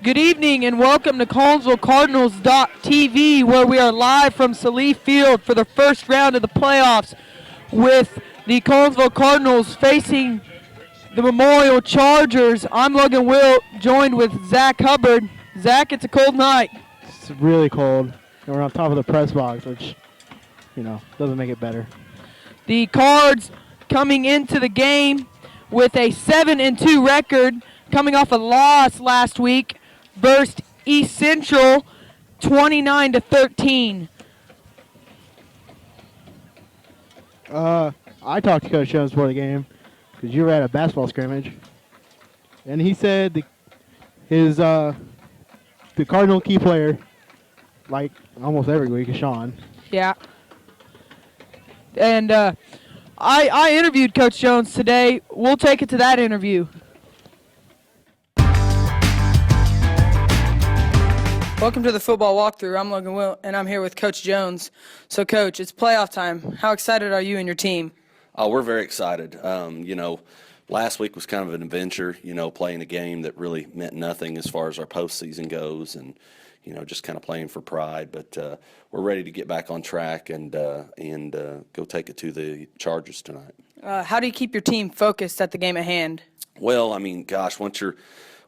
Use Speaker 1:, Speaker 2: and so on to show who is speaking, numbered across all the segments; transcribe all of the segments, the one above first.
Speaker 1: Good evening and welcome to Collinsville Cardinals.tv, where we are live from Salif Field for the first round of the playoffs with the Collinsville Cardinals facing the Memorial Chargers. I'm Logan Wilt, joined with Zach Hubbard. Zach, it's a cold night.
Speaker 2: It's really cold, and we're on top of the press box, which, doesn't make it better.
Speaker 1: The Cards coming into the game with a 7-2 record, coming off a loss last week versus East Central, 29-13.
Speaker 2: I talked to Coach Jones before the game because you were at a basketball scrimmage, and he said the Cardinal key player, like almost every week, is Sean.
Speaker 1: Yeah. And I interviewed Coach Jones today. We'll take it to that interview. Welcome to the football walkthrough. I'm Logan Wilt, and I'm here with Coach Jones. So, Coach, it's playoff time. How excited are you and your team?
Speaker 3: Oh, we're very excited. Last week was kind of an adventure, playing a game that really meant nothing as far as our postseason goes and, just kind of playing for pride. But we're ready to get back on track and go take it to the Chargers tonight.
Speaker 1: How do you keep your team focused at the game at hand?
Speaker 3: Well,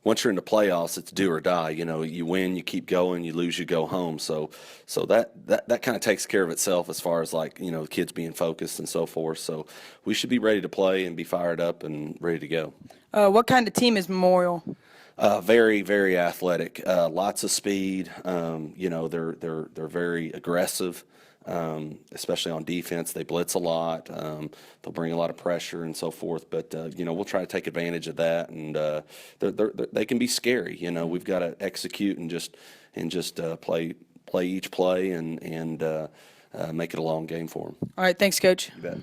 Speaker 3: once you're in the playoffs, it's do or die. You win, you keep going. You lose, you go home. So that kind of takes care of itself as far as the kids being focused and so forth. So we should be ready to play and be fired up and ready to go.
Speaker 1: What kind of team is Memorial?
Speaker 3: Very, very athletic. Lots of speed. They're very aggressive. Especially on defense, they blitz a lot. They'll bring a lot of pressure and so forth. But we'll try to take advantage of that, and they can be scary. We've got to execute and just play each play and make it a long game for them.
Speaker 1: All right, thanks, Coach.
Speaker 3: You bet.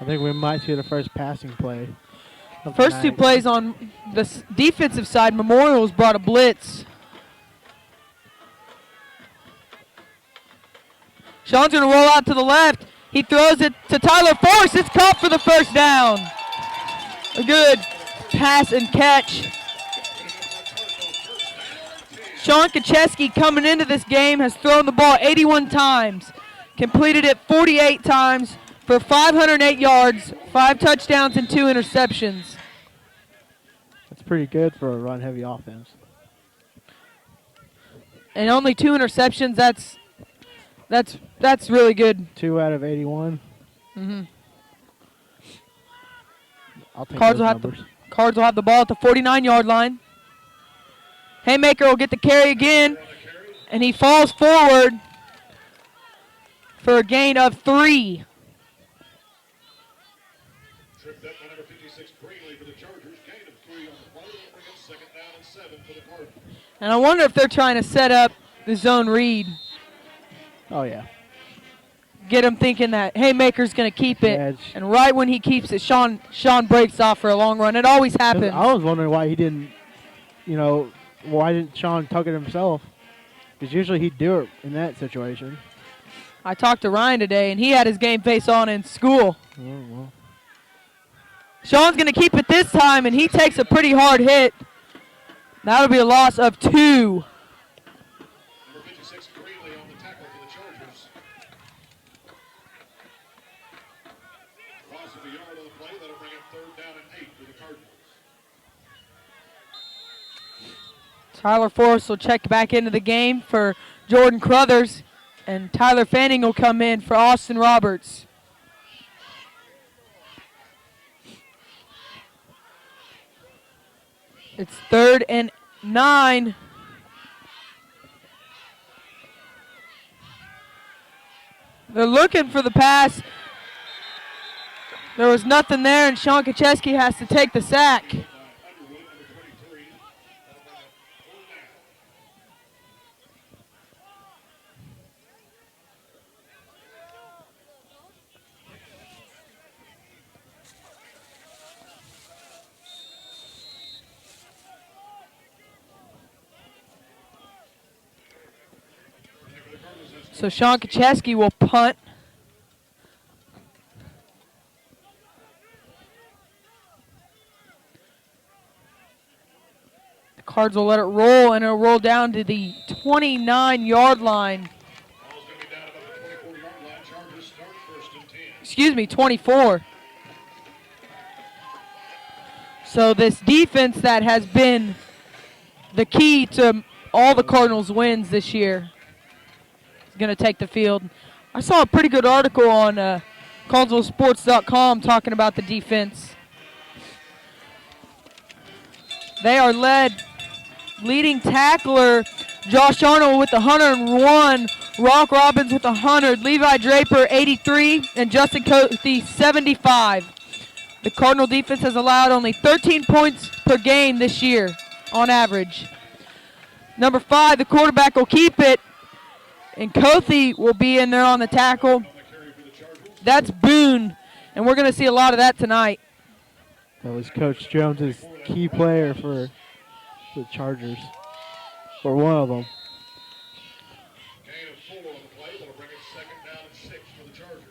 Speaker 2: I think we might see the first passing play.
Speaker 1: First two plays on the defensive side, Memorial's brought a blitz. Sean's going to roll out to the left. He throws it to Tyler Force. It's caught for the first down. A good pass and catch. Sean Kacheski coming into this game has thrown the ball 81 times, completed it 48 times for 508 yards, 5 touchdowns, and 2 interceptions.
Speaker 2: That's pretty good for a run-heavy offense.
Speaker 1: And only 2 interceptions. That's really good.
Speaker 2: 2 out of 81.
Speaker 1: Mm-hmm.
Speaker 2: I'll take
Speaker 1: Cards
Speaker 2: those numbers.
Speaker 1: Cards will have the ball at the 49-yard line. Haymaker will get the carry again, and he falls forward for a gain of 3.
Speaker 4: Tripped up by number 56, Greenlee for the Chargers. Gain of 3 on the play. Bring it 2nd down and 7 for the Cardinals.
Speaker 1: And I wonder if they're trying to set up the zone read.
Speaker 2: Oh, yeah.
Speaker 1: Get him thinking that Haymaker's going to keep it.
Speaker 2: Yeah,
Speaker 1: and right when he keeps it, Sean breaks off for a long run. It always happens.
Speaker 2: I was wondering why he didn't, why didn't Sean tuck it himself? Because usually he'd do it in that situation.
Speaker 1: I talked to Ryan today, and he had his game face on in school.
Speaker 2: Oh, well.
Speaker 1: Sean's going to keep it this time, and he takes a pretty hard hit. That'll be a loss of 2.
Speaker 4: Number 56, Greenlee on the tackle for the Chargers. Loss of a yard on the play. That'll bring up 3rd down and 8 for the Cardinals.
Speaker 1: Tyler Forrest will check back into the game for Jordan Crothers, and Tyler Fanning will come in for Austin Roberts. It's 3rd and 9. They're looking for the pass. There was nothing there, and Sean Kacheski has to take the sack.
Speaker 4: Underwood, number 23. That'll bring up 4th down.
Speaker 1: So Sean Kacheski will punt. The Cards will let it roll, and it'll roll down to the 29-yard line.
Speaker 4: Ball's going to be down about the 24-yard line. Chargers start first and 10.
Speaker 1: Excuse me, 24. So this defense that has been the key to all the Cardinals' wins this year is going to take the field. I saw a pretty good article on CardinalSports.com talking about the defense. They are leading tackler Josh Arnold with 101, Rock Robbins with 100, Levi Draper 83, and Justin Cothey 75. The Cardinal defense has allowed only 13 points per game this year on average. Number 5, the quarterback will keep it, and Cothey will be in there on the tackle. That's Boone, and we're going to see a lot of that tonight.
Speaker 2: That was Coach Jones' key player for the Chargers, or one of them.
Speaker 4: Gain of 4 on the play. That'll bring it second down and 6 for the Chargers.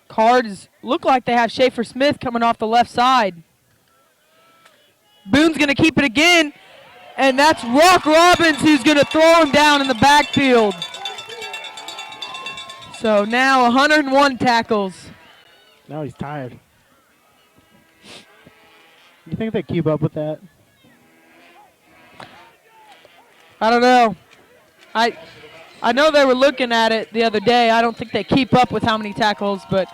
Speaker 1: Cards look like they have Schaefer Smith coming off the left side. Boone's going to keep it again, and that's Rock Robbins who's going to throw him down in the backfield. So now 101 tackles.
Speaker 2: Now he's tired. You think they keep up with that?
Speaker 1: I don't know. I know they were looking at it the other day. I don't think they keep up with how many tackles, but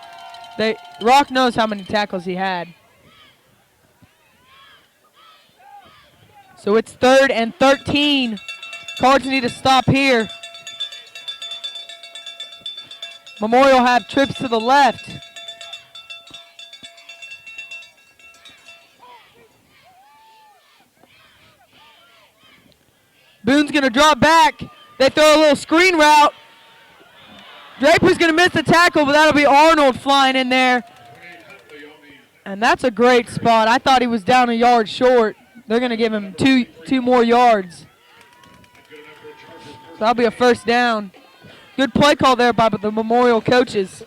Speaker 1: Rock knows how many tackles he had. So it's 3rd and 13. Cards need to stop here. Memorial have trips to the left. Boone's going to drop back. They throw a little screen route. Draper's going to miss the tackle, but that'll be Arnold flying in there. And that's a great spot. I thought he was down a yard short. They're going to give him two more yards. So that'll be a first down. Good play call there by the Memorial coaches.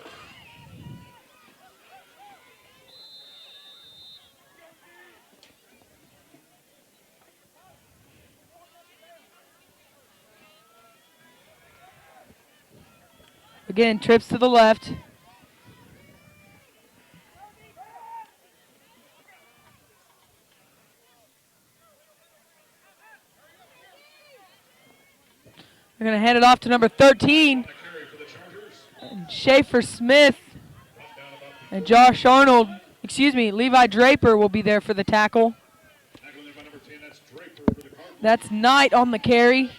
Speaker 1: Again, trips to the left. They're going to hand it off to number 13. And Schaefer Smith and Josh Arnold, Levi Draper will be there for the tackle. That's Knight on the carry.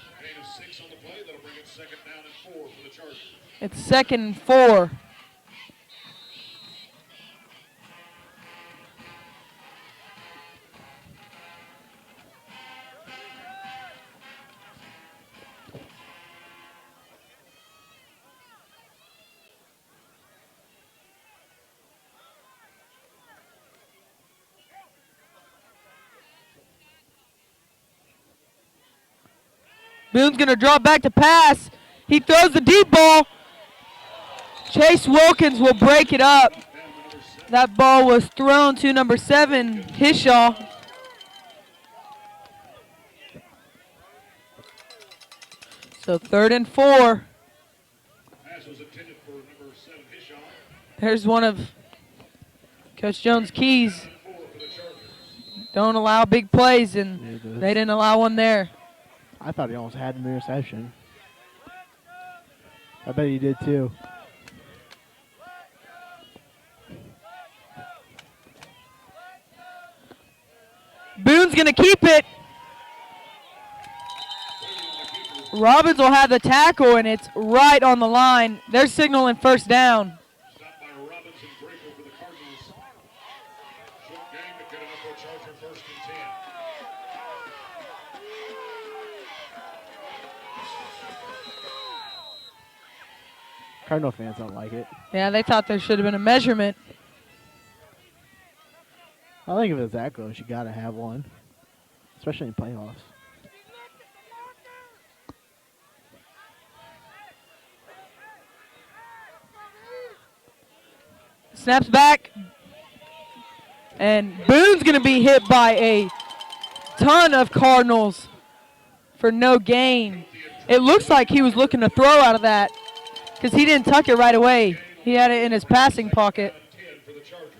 Speaker 1: It's 2nd and 4. Boone's going to draw back to pass. He throws the deep ball. Chase Wilkins will break it up. That ball was thrown to number 7, Hishaw. So 3rd and 4. There's one of Coach Jones' keys. Don't allow big plays, and they didn't allow one there.
Speaker 2: I thought he almost had an interception. I bet he did too.
Speaker 1: Boone's going to keep it. Robbins will have the tackle, and it's right on the line. They're signaling first down.
Speaker 4: Stopped by Robbins and Draper for the Cardinals. Short game, but good enough for a Charger 1st and 10.
Speaker 2: Cardinal fans don't like it.
Speaker 1: Yeah, they thought there should have been a measurement.
Speaker 2: I think if it's that close, you gotta have one, especially in playoffs.
Speaker 1: Snaps back. And Boone's going to be hit by a ton of Cardinals for no gain. It looks like he was looking to throw out of that because he didn't tuck it right away. He had it in his passing pocket.
Speaker 4: 10 for the Chargers.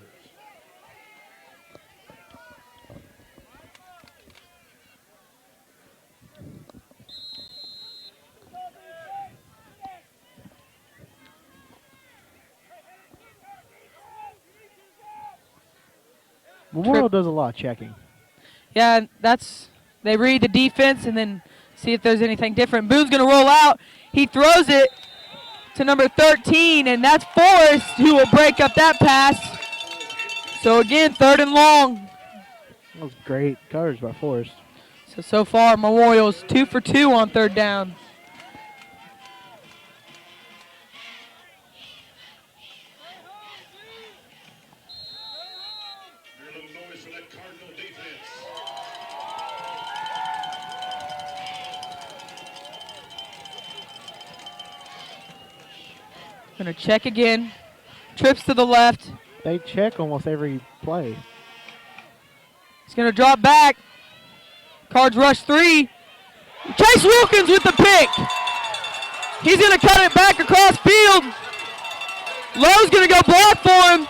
Speaker 2: Memorial does a lot of checking.
Speaker 1: Yeah, they read the defense and then see if there's anything different. Boone's going to roll out. He throws it to number 13, and that's Forrest who will break up that pass. So again, 3rd and long.
Speaker 2: That was great coverage by Forrest.
Speaker 1: So far, Memorial's 2 for 2 on 3rd down.
Speaker 4: Hear a little noise from that Cardinal defense.
Speaker 1: Gonna check again. Trips to the left.
Speaker 2: They check almost every play.
Speaker 1: He's gonna drop back. Cards rush 3. Chase Wilkins with the pick. He's gonna cut it back across field. Lowe's gonna go block for him.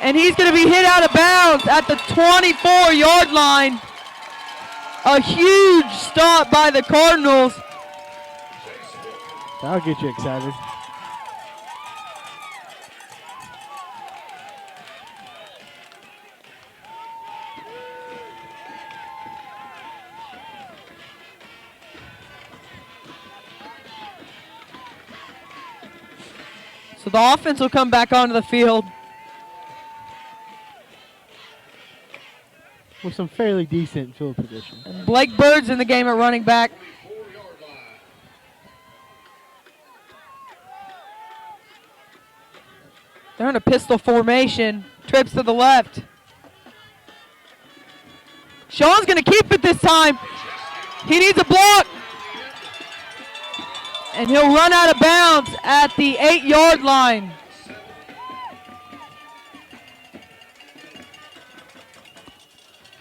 Speaker 1: And he's gonna be hit out of bounds at the 24-yard line. A huge stop by the Cardinals.
Speaker 2: That'll get you excited.
Speaker 1: So the offense will come back onto the field.
Speaker 2: With some fairly decent field position.
Speaker 1: And Blake Bird's in the game at running back.
Speaker 4: 4-yard line.
Speaker 1: They're in a pistol formation. Trips to the left. Sean's going to keep it this time. He needs a block. And he'll run out of bounds at the 8-yard line.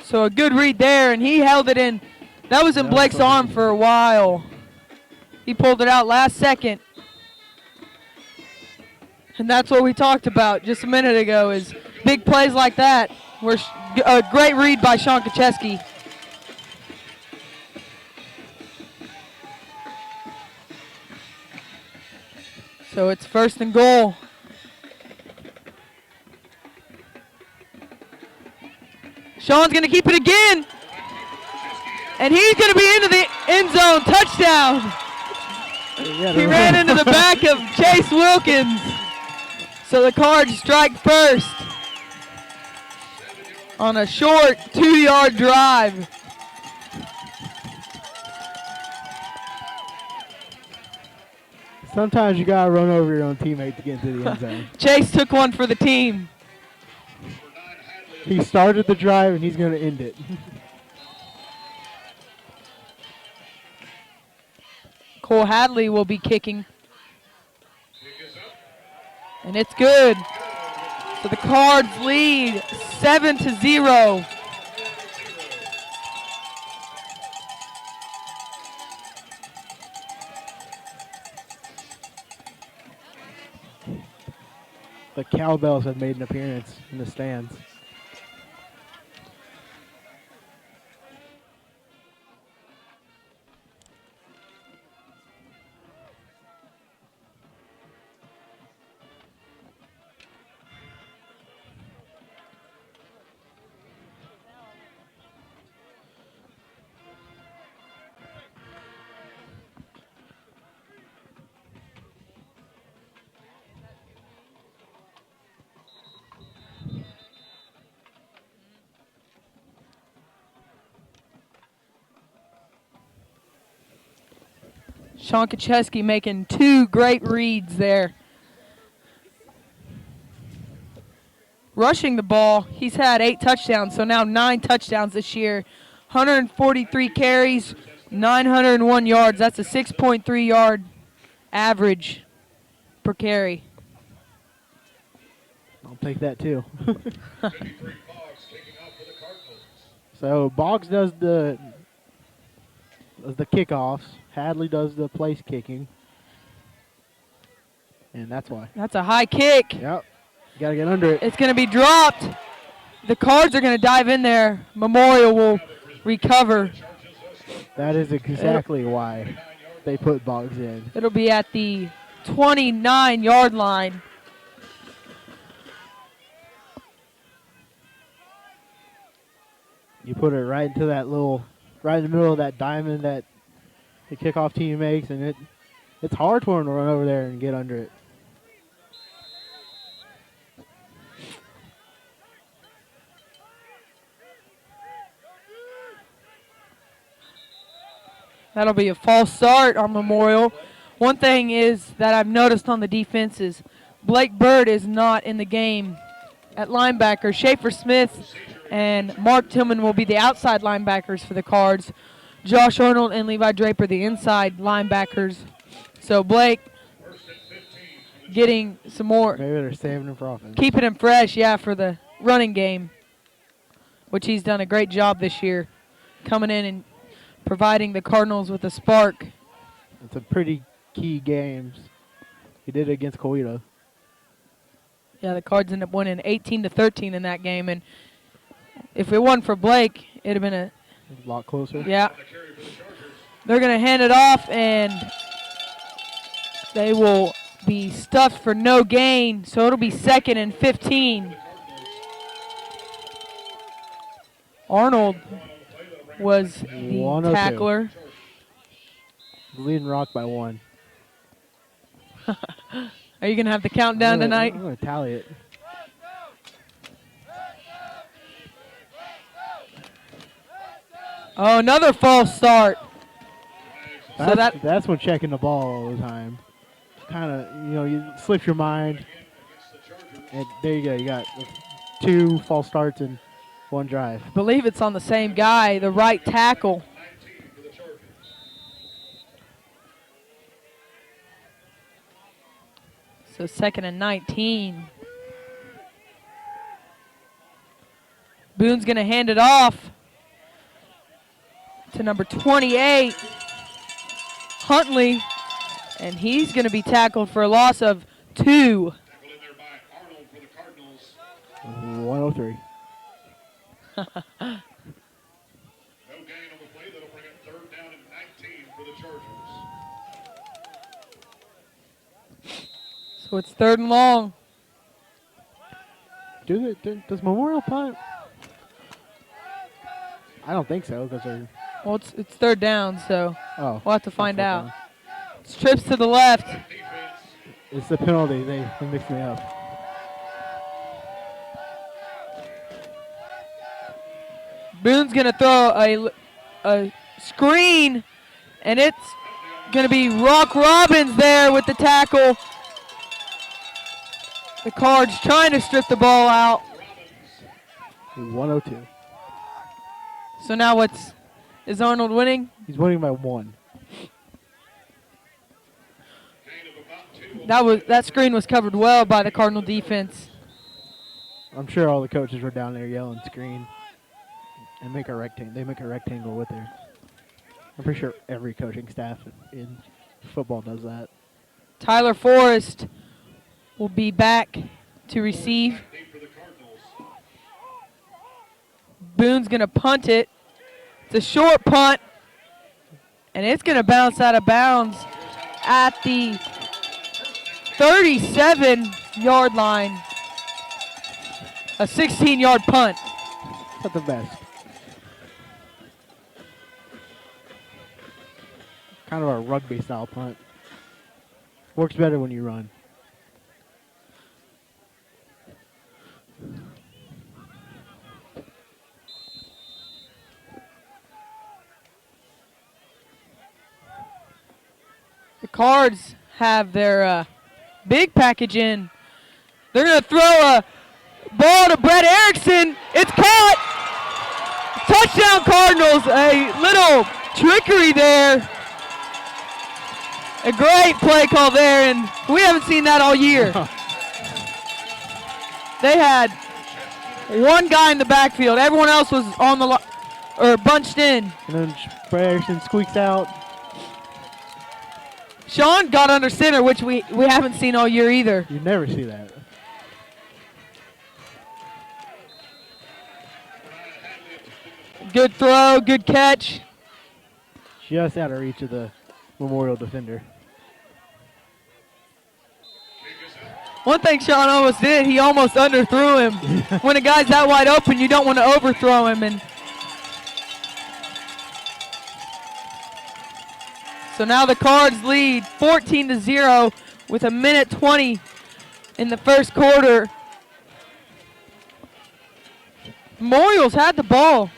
Speaker 1: So a good read there, and he held it in. That was in Blake's arm for a while. He pulled it out last second. And that's what we talked about just a minute ago, is big plays like that. A great read by Sean Kacheski. So it's 1st and goal. Sean's going to keep it again. And he's going to be into the end zone. Touchdown. He ran into the back of Chase Wilkins. So the Cards strike first on a short 2-yard drive.
Speaker 2: Sometimes you gotta run over your own teammate to get into the end zone.
Speaker 1: Chase took one for the team.
Speaker 2: He started the drive and he's gonna end it.
Speaker 1: Cole Hadley will be kicking. And it's good. So the Cards lead 7-0.
Speaker 2: The Cowbells have made an appearance in the stands.
Speaker 1: Sean Kacheski making 2 great reads there. Rushing the ball, he's had 8 touchdowns, so now 9 touchdowns this year. 143 carries, 901 yards. That's a 6.3 yard average per carry.
Speaker 2: I'll take that too.
Speaker 4: Boggs kicking off for the Cardinals.
Speaker 2: So Boggs does the kickoffs. Hadley does the place kicking. And that's why.
Speaker 1: That's a high kick.
Speaker 2: Yep. You got to get under it.
Speaker 1: It's going to be dropped. The Cards are going to dive in there. Memorial will recover.
Speaker 2: That is exactly why they put Boggs in.
Speaker 1: It'll be at the 29-yard line.
Speaker 2: You put it right into that right in the middle of that diamond that the kickoff team makes, and it's hard for him to run over there and get under it.
Speaker 1: That'll be a false start on Memorial. One thing is that I've noticed on the defense is Blake Bird is not in the game at linebacker. Schaefer Smith and Mark Tillman will be the outside linebackers for the Cards. Josh Arnold and Levi Draper the inside linebackers. So Blake getting some more,
Speaker 2: Maybe they're saving him for offense.
Speaker 1: keeping him fresh, yeah, for the running game, which he's done a great job this year, coming in and providing the Cardinals with a spark.
Speaker 2: It's a pretty key games. He did it against Coweta.
Speaker 1: Yeah, the Cards ended up winning 18-13 in that game, and if it wasn't for Blake, it'd have been
Speaker 2: A lot closer.
Speaker 1: yeah. They're going to hand it off, and they will be stuffed for no gain, so it'll be 2nd and 15. Arnold was the
Speaker 2: 102.
Speaker 1: tackler.
Speaker 2: Leading Rock by 1.
Speaker 1: Are you going to have the countdown tonight?
Speaker 2: I'm going to tally it.
Speaker 1: Oh, another false start. So
Speaker 2: That's when checking the ball all the time. Kind of, you slip your mind. And there you go. You got 2 false starts in 1 drive.
Speaker 1: I believe it's on the same guy, the right tackle. So 2nd and 19. Boone's going to hand it off to number 28, Huntley, and he's going to be tackled for a loss of 2.
Speaker 4: Tackled in there by Arnold for the Cardinals.
Speaker 2: 103.
Speaker 4: No gain on the play. That'll bring it 3rd down and 19 for the Chargers.
Speaker 1: So it's 3rd and long.
Speaker 2: Does Memorial punt? I don't think so because they're.
Speaker 1: Well, it's 3rd down, so
Speaker 2: Oh.
Speaker 1: we'll have to find
Speaker 2: That's
Speaker 1: out.
Speaker 2: down.
Speaker 1: It's trips to the left.
Speaker 4: Defense.
Speaker 2: It's the penalty. They mixed me up.
Speaker 1: Boone's going to throw a screen, and it's going to be Rock Robbins there with the tackle. The Cards trying to strip the ball out.
Speaker 2: 102.
Speaker 1: So now is Arnold winning?
Speaker 2: He's winning by 1.
Speaker 1: That screen was covered well by the Cardinal defense.
Speaker 2: I'm sure all the coaches were down there yelling screen and make a rectangle. They make a rectangle with their. I'm pretty sure every coaching staff in football does that.
Speaker 1: Tyler Forrest will be back to receive.
Speaker 4: Deep for the Cardinals.
Speaker 1: Boone's going to punt it. It's a short punt, and it's going to bounce out of bounds at the 37-yard line. A 16-yard punt.
Speaker 2: Not the best. Kind of a rugby style punt. Works better when you run.
Speaker 1: Cards have their big package in. They're going to throw a ball to Brett Erickson. It's caught. Touchdown Cardinals. A little trickery there. A great play call there, and we haven't seen that all year. They had one guy in the backfield. Everyone else was on the or bunched in.
Speaker 2: And then Brett Erickson squeaks out.
Speaker 1: Sean got under center, which we haven't seen all year either.
Speaker 2: You never see that.
Speaker 1: Good throw, good catch.
Speaker 2: Just out of reach of the Memorial defender.
Speaker 1: One thing Sean almost did, he almost underthrew him. When a guy's that wide open, you don't want to overthrow him. And so now the Cards lead 14-0 with 1:20 in the first quarter. Memorial's had the ball.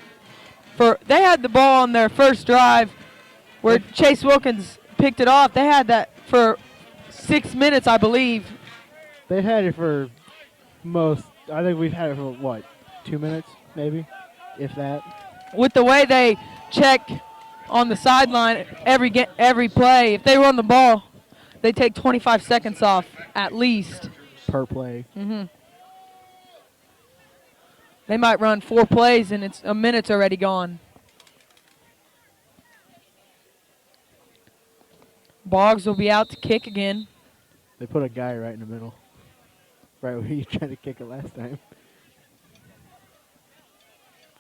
Speaker 1: They had the ball on their first drive where Chase Wilkins picked it off. They had that for 6 minutes, I believe.
Speaker 2: They've had it for I think we've had it for, what, 2 minutes, maybe, if that.
Speaker 1: With the way they check on the sideline every play, if they run the ball, they take 25 seconds off at least.
Speaker 2: Per play.
Speaker 1: Mm-hmm. They might run 4 plays and it's a minute's already gone. Boggs will be out to kick again.
Speaker 2: They put a guy right in the middle. Right where you tried to kick it last time.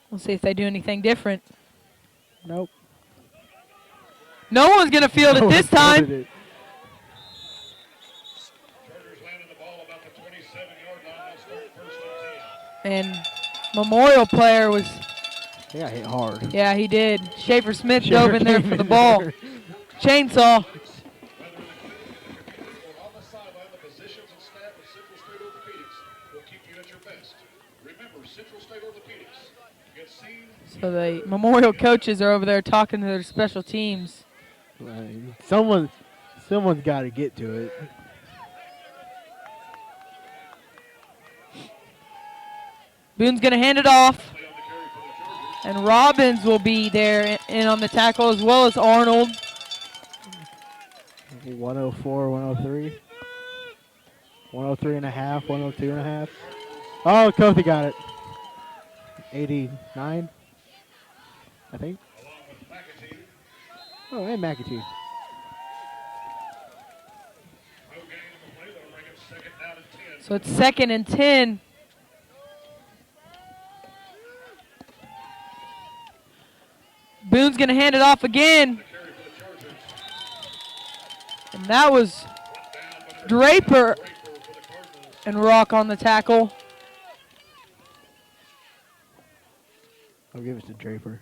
Speaker 1: We'll see if they do anything different.
Speaker 2: Nope.
Speaker 1: No one's going to field it this time.
Speaker 4: Chargers landing the ball about the 27-yard line. They'll start first and 10.
Speaker 1: And Memorial player was,
Speaker 2: He got hit hard.
Speaker 1: yeah, he did. Schaefer Smith dove in there for the ball. Chainsaw.
Speaker 4: Or on the sideline, the physicians and staff of Central State Orthopedics will keep you at your best. Remember, Central State Orthopedics. Get seen.
Speaker 1: So the Memorial coaches are over there talking to their special teams.
Speaker 2: Someone's got to get to it.
Speaker 1: Boone's going to hand it off. And Robbins will be there in on the tackle as well as Arnold.
Speaker 2: 104, 103. 103 and a half, 102 and a half. Oh, Kofi got it. 89, I think. Oh, and McAtee.
Speaker 4: No gain on the play. That'll bring it second down and 10.
Speaker 1: So it's 2nd and 10. Boone's going to hand it off again. And that was Draper and Rock on the tackle.
Speaker 2: I'll give it to Draper.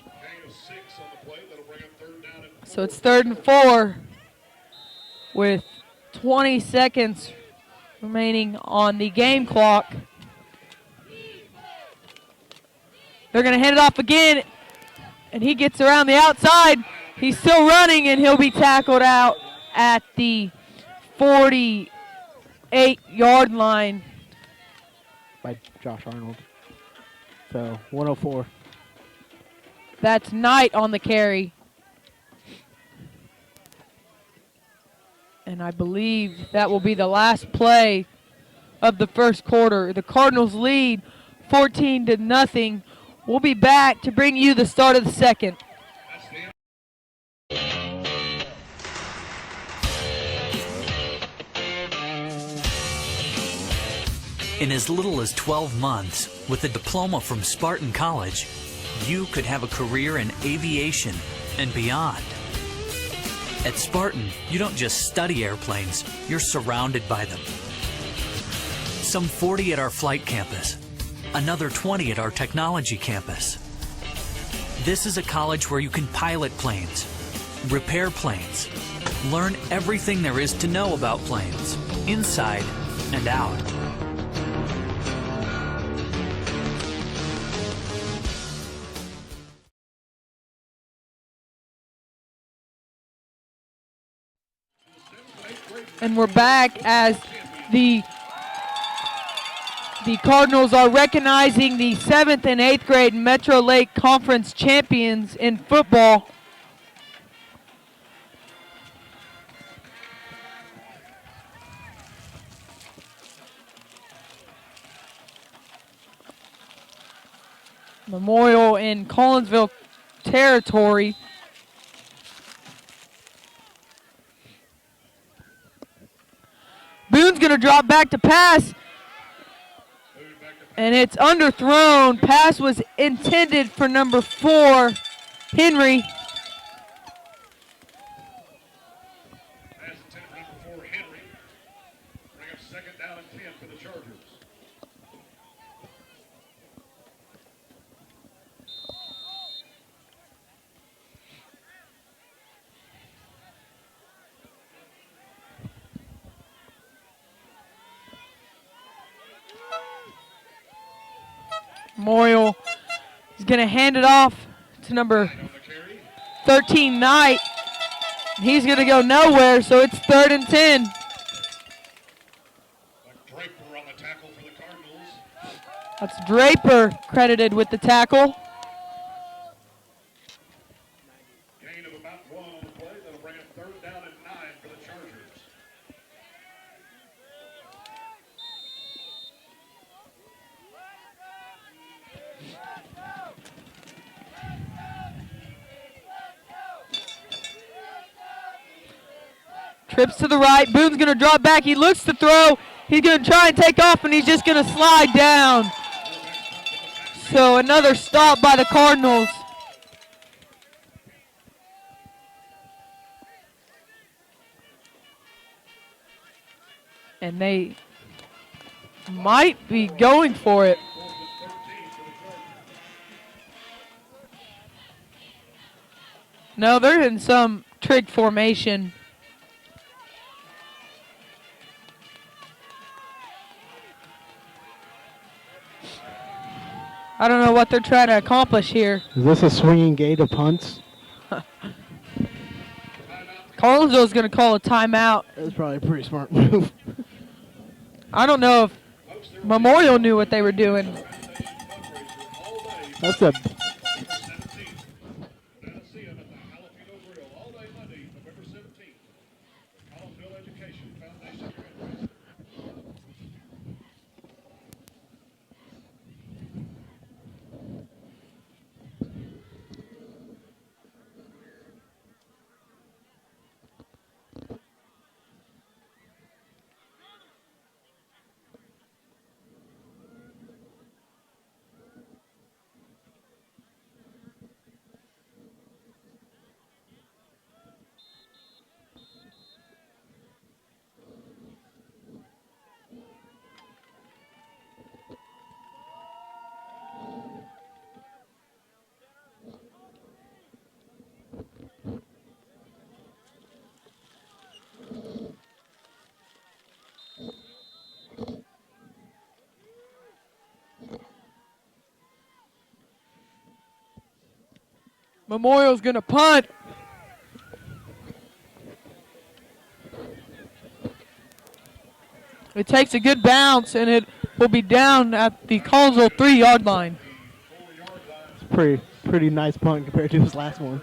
Speaker 4: Gain of 6 on the play. That'll bring it third down and 4.
Speaker 1: So it's 3rd and 4 with 20 seconds remaining on the game clock. They're going to hand it off again, and he gets around the outside. He's still running, and he'll be tackled out at the 48-yard line.
Speaker 2: By Josh Arnold. So, 104.
Speaker 1: That's Knight on the carry. And I believe that will be the last play of the first quarter. The Cardinals lead 14-0. We'll be back to bring you the start of the second.
Speaker 5: In as little as 12 months, with a diploma from Spartan College, you could have a career in aviation and beyond. At Spartan, you don't just study airplanes, you're surrounded by them. Some 40 at our flight campus, another 20 at our technology campus. This is a college where you can pilot planes, repair planes, learn everything there is to know about planes, inside and out.
Speaker 1: And we're back as the Cardinals are recognizing the 7th and 8th grade Metro Lake Conference champions in football. Memorial in Collinsville territory. Boone's going to drop back to pass. And it's underthrown. Pass was intended for number 4, Henry.
Speaker 4: Pass attempt number 4, Henry. Bring up 2nd down and 10 for the Chargers.
Speaker 1: Memorial is going to hand it off to number
Speaker 4: On the carry.
Speaker 1: 13, Knight. He's going to go nowhere, so it's 3rd and 10.
Speaker 4: Draper on the tackle for the Cardinals.
Speaker 1: That's Draper credited with the tackle.
Speaker 4: Gain of about 1 on the play. That'll bring up 3rd down and 9 for the Chargers.
Speaker 1: Trips to the right. Boone's going to drop back. He looks to throw. He's going to try and take off, and he's just going to slide down. So another stop by the Cardinals. And they might be going for it. No, they're in some trig formation. I don't know what they're trying to accomplish here.
Speaker 2: Is this a swinging gate of punts?
Speaker 1: Collinsville's going to call a timeout.
Speaker 2: That's probably a pretty smart move.
Speaker 1: I don't know if Memorial knew what they were doing.
Speaker 2: That's a
Speaker 4: Now see him at the Jalapeno Grill all day Monday, November 17th. Collinsville Education Foundation.
Speaker 1: Memorial's going to punt. It takes a good bounce, and it will be down at the Collinsville 3-yard line.
Speaker 2: it's pretty nice punt compared to his last one.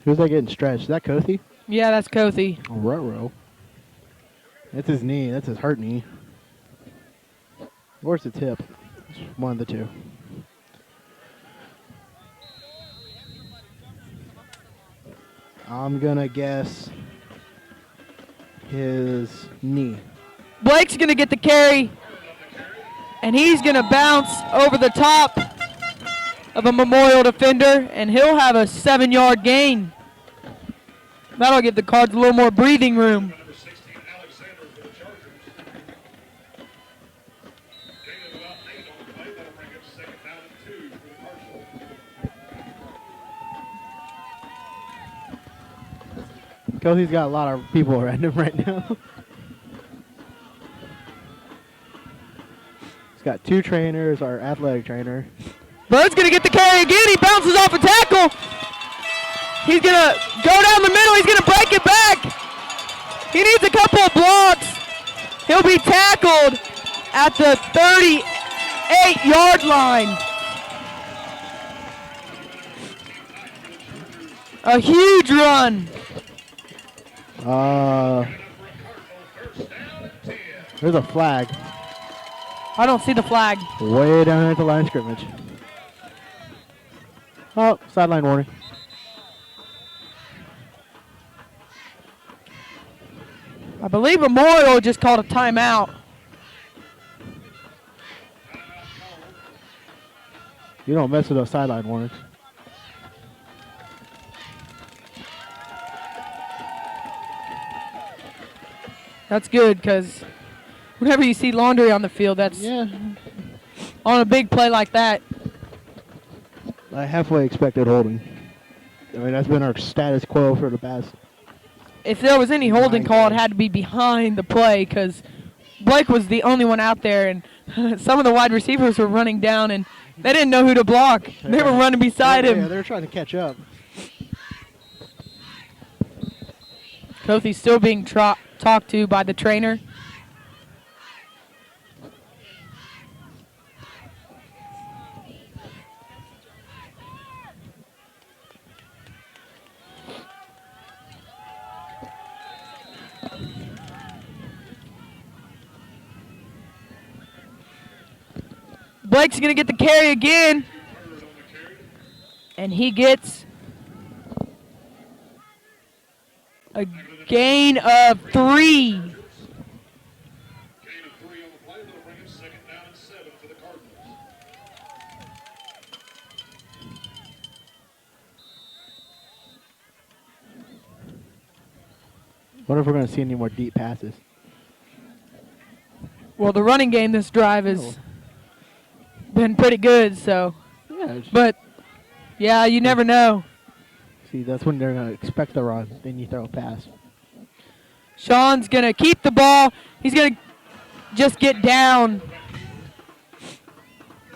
Speaker 2: Who's that getting stretched? Is that Kothi?
Speaker 1: Yeah, that's Kothi.
Speaker 2: Oh, Ruh-roh. That's his knee. That's his hurt knee. Or it's a tip. It's one of the two. I'm going to guess his knee.
Speaker 1: Blake's going to get the carry, and he's going to bounce over the top of a Memorial defender, and he'll have a 7-yard gain. That'll give the Cards a little more breathing room.
Speaker 4: Number 16, Alexander for the Chargers. Gain of about 8 on the play. That'll bring up 2nd down and 2 for the Cardinals.
Speaker 2: Kelsey's got a lot of people around him right now. He's got 2 trainers, our athletic trainer.
Speaker 1: Bird's going to get the carry again. He bounces off a tackle. He's going to go down the middle. He's going to break it back. He needs a couple of blocks. He'll be tackled at the 38-yard line. A huge run.
Speaker 2: There's a flag
Speaker 1: I don't see the flag.
Speaker 2: way down at the line of scrimmage. Oh, sideline warning.
Speaker 1: I believe Memorial just called a timeout.
Speaker 2: You don't mess with those sideline warnings.
Speaker 1: That's good because whenever you see laundry on the field, that's
Speaker 2: Yeah.
Speaker 1: on a big play like that.
Speaker 2: I halfway expected holding. I mean, that's been our status quo for the past.
Speaker 1: If there was any holding
Speaker 2: Nice.
Speaker 1: call, it had to be behind the play because Blake was the only one out there, and some of the wide receivers were running down, and they didn't know who to block. They were running beside
Speaker 2: Yeah,
Speaker 1: him.
Speaker 2: they're trying to catch up.
Speaker 1: Kothi's still being talked to by the trainer. Blake's going to get the carry again. And he gets a gain of 3.
Speaker 4: Gain of 3 on the play. That'll bring it 2nd down and 7 for the Cardinals.
Speaker 2: Wonder if we're going to see any more deep passes.
Speaker 1: Well, the running game this drive has been pretty good, so.
Speaker 2: Yeah.
Speaker 1: But, yeah, you never know.
Speaker 2: See, that's when they're going to expect the run. Then you throw a pass.
Speaker 1: Sean's going to keep the ball. He's going to just get down.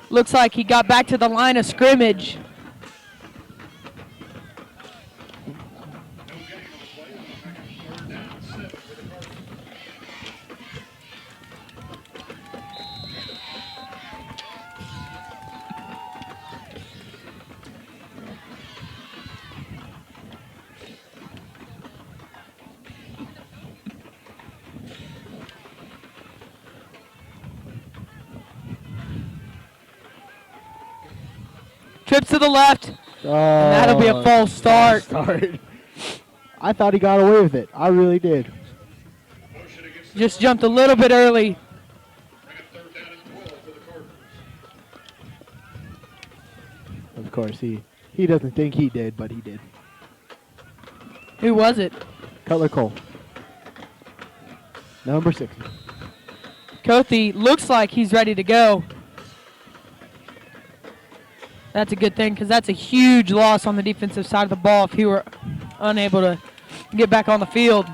Speaker 1: Looks like he got back to the line of scrimmage. Trips to the left.
Speaker 2: Oh,
Speaker 1: That'll be a false start.
Speaker 2: I thought he got away with it. I really did.
Speaker 1: Just jumped a little bit early.
Speaker 4: Bring it 3rd down and 12 for the Cardinals.
Speaker 2: Of course, he doesn't think he did, but he did.
Speaker 1: Who was it?
Speaker 2: Cutler Cole. Number 60.
Speaker 1: Kothi looks like he's ready to go. That's a good thing because that's a huge loss on the defensive side of the ball if he were unable to get back on the field.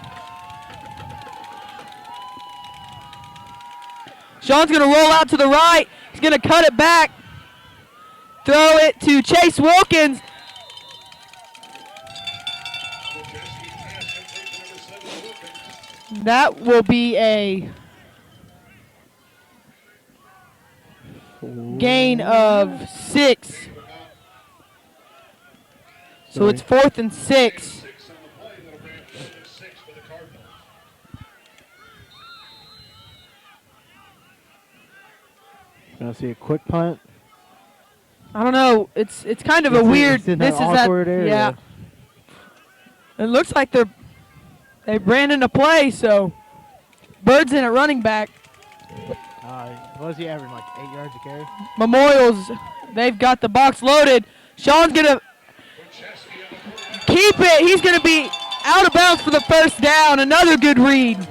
Speaker 1: Sean's going to roll out to the right. He's going to cut it back. Throw it to Chase Wilkins. That will be a gain of 6. So it's 4th and 6.
Speaker 4: 6 on the play. That'll bring it 4th and 6 for the Cardinals.
Speaker 2: Gonna see a quick punt.
Speaker 1: I don't know. It's kind of a
Speaker 2: It's
Speaker 1: weird.
Speaker 2: in that
Speaker 1: This is
Speaker 2: awkward area.
Speaker 1: Yeah. It looks like they ran into play. So Bird's in at running back.
Speaker 2: What was he averaging, like 8 yards a carry?
Speaker 1: Memorials. They've got the box loaded. Sean's gonna keep it. He's gonna be out of bounds for the 1st down. Another good read.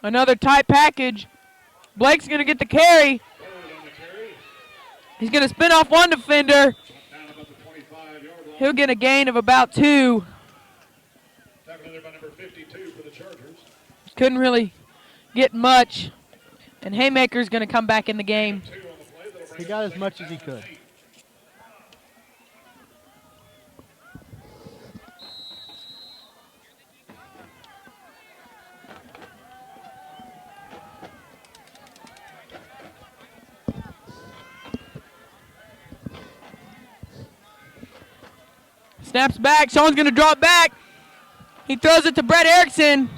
Speaker 1: Another tight package. Blake's going to get the carry. He's going to spin off one defender. He'll get a gain of about 2. Couldn't really get much. And Haymaker's going to come back in the game.
Speaker 2: He got as much as he could.
Speaker 1: Snaps back. Sean's going to drop back. He throws it to Brett Erickson.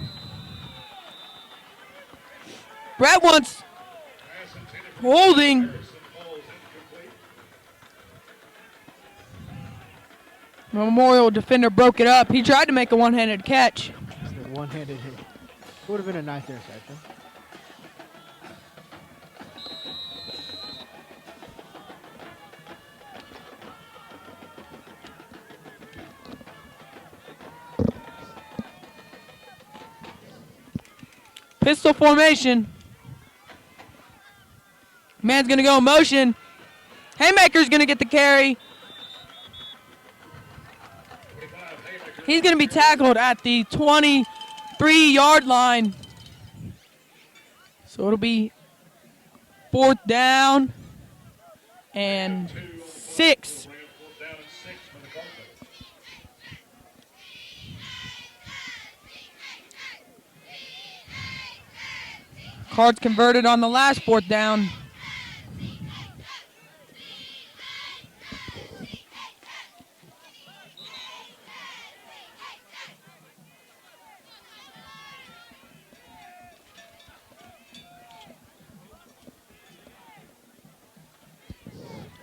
Speaker 1: Brett wants holding. Memorial defender broke it up. He tried to make a one-handed catch.
Speaker 2: One-handed hit. Would have been a nice interception.
Speaker 1: Pistol formation. Man's going to go in motion. Haymaker's going to get the carry. He's going to be tackled at the 23-yard line. So it'll be 4th down and 6. Cards converted on the last 4th down.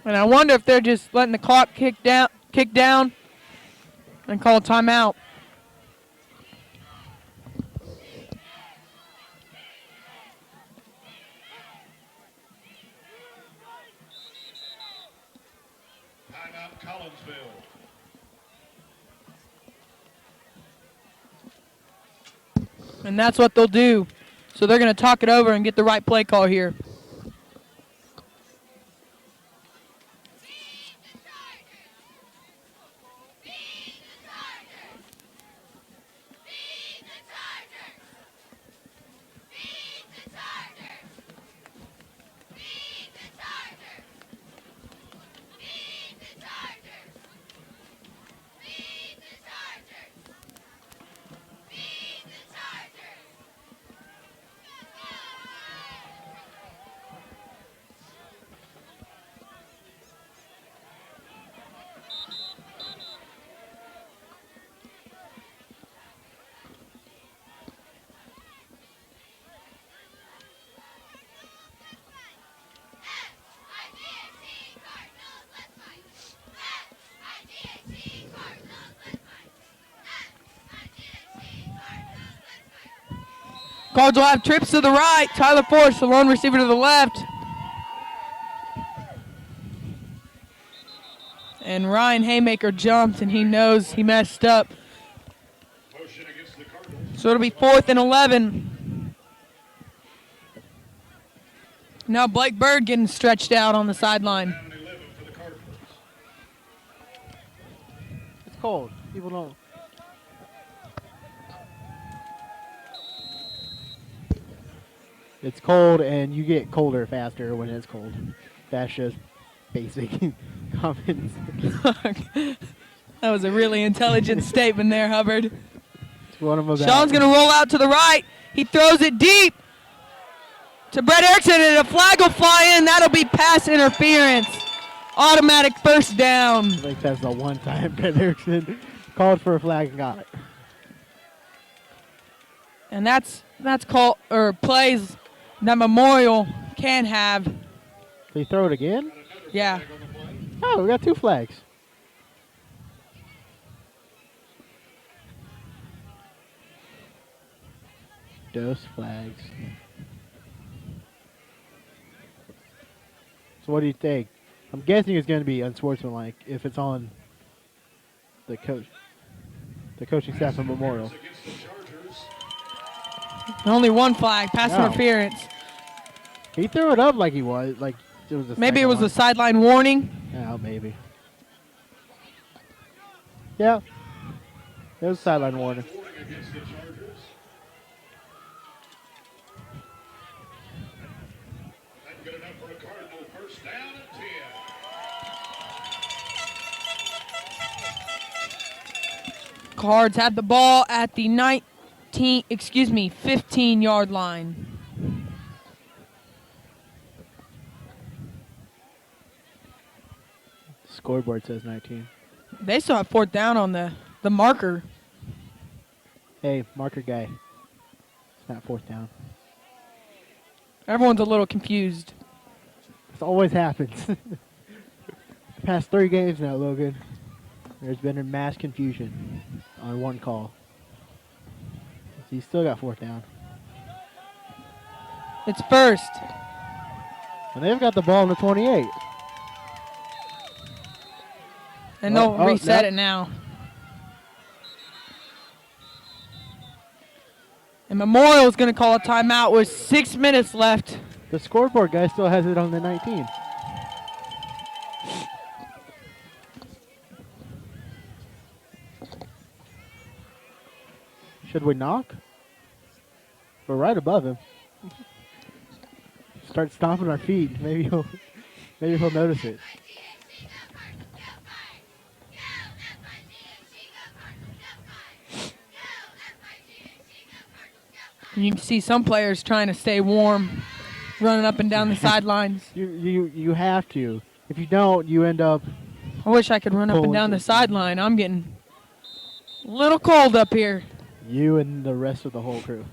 Speaker 1: And I wonder if they're just letting the clock kick down and call a timeout.
Speaker 4: Timeout Collinsville.
Speaker 1: And that's what they'll do. So they're going to talk it over and get the right play call here. Cards will have trips to the right. Tyler Force, the lone receiver to the left. And Ryan Haymaker jumped, and he knows he messed up. So it'll be 4th and 11. Now Blake Bird getting stretched out on the sideline.
Speaker 2: It's cold. People don't. It's cold, and you get colder faster when it's cold. That's just basic common sense.
Speaker 1: That was a really intelligent statement there, Hubbard.
Speaker 2: It's one of them.
Speaker 1: Sean's going to roll out to the right. He throws it deep to Brett Erickson, and a flag will fly in. That'll be pass interference. Automatic first down.
Speaker 2: I think that's the one time Brett Erickson called for a flag and got it.
Speaker 1: And that's called, or plays that Memorial can have.
Speaker 2: Did he throw it again?
Speaker 1: Yeah.
Speaker 2: Oh, we got 2 flags. Those flags. So what do you think? I'm guessing it's going to be unsportsmanlike if it's on the coaching staff of Memorial.
Speaker 1: Only one flag, pass
Speaker 2: No.
Speaker 1: interference.
Speaker 2: He threw it up like he was. Like it was a
Speaker 1: Maybe it
Speaker 2: second
Speaker 1: was
Speaker 2: one.
Speaker 1: a sideline warning.
Speaker 2: Yeah, maybe. Yeah. It was a sideline warning.
Speaker 4: Warning against the Chargers. Not good enough for a Cardinal. First down and 10.
Speaker 1: Cards had the ball at the 15-yard line.
Speaker 2: Scoreboard says 19.
Speaker 1: They still have 4th down on the marker.
Speaker 2: Hey, marker guy. It's not 4th down.
Speaker 1: Everyone's a little confused.
Speaker 2: This always happens. The past 3 games now, Logan. There's been a mass confusion on one call. He's still got 4th down.
Speaker 1: It's first.
Speaker 2: And they've got the ball in the 28.
Speaker 1: And they'll
Speaker 2: Oh,
Speaker 1: reset
Speaker 2: yep.
Speaker 1: it now. And Memorial's going to call a timeout with 6 minutes left.
Speaker 2: The scoreboard guy still has it on the 19. Should we knock? We're right above him. Start stomping our feet. Maybe he'll notice it.
Speaker 1: You can see some players trying to stay warm, running up and down the sidelines.
Speaker 2: You have to. If you don't, you end up.
Speaker 1: I wish I could run up and down the sideline. I'm getting a little cold up here.
Speaker 2: You and the rest of the whole crew.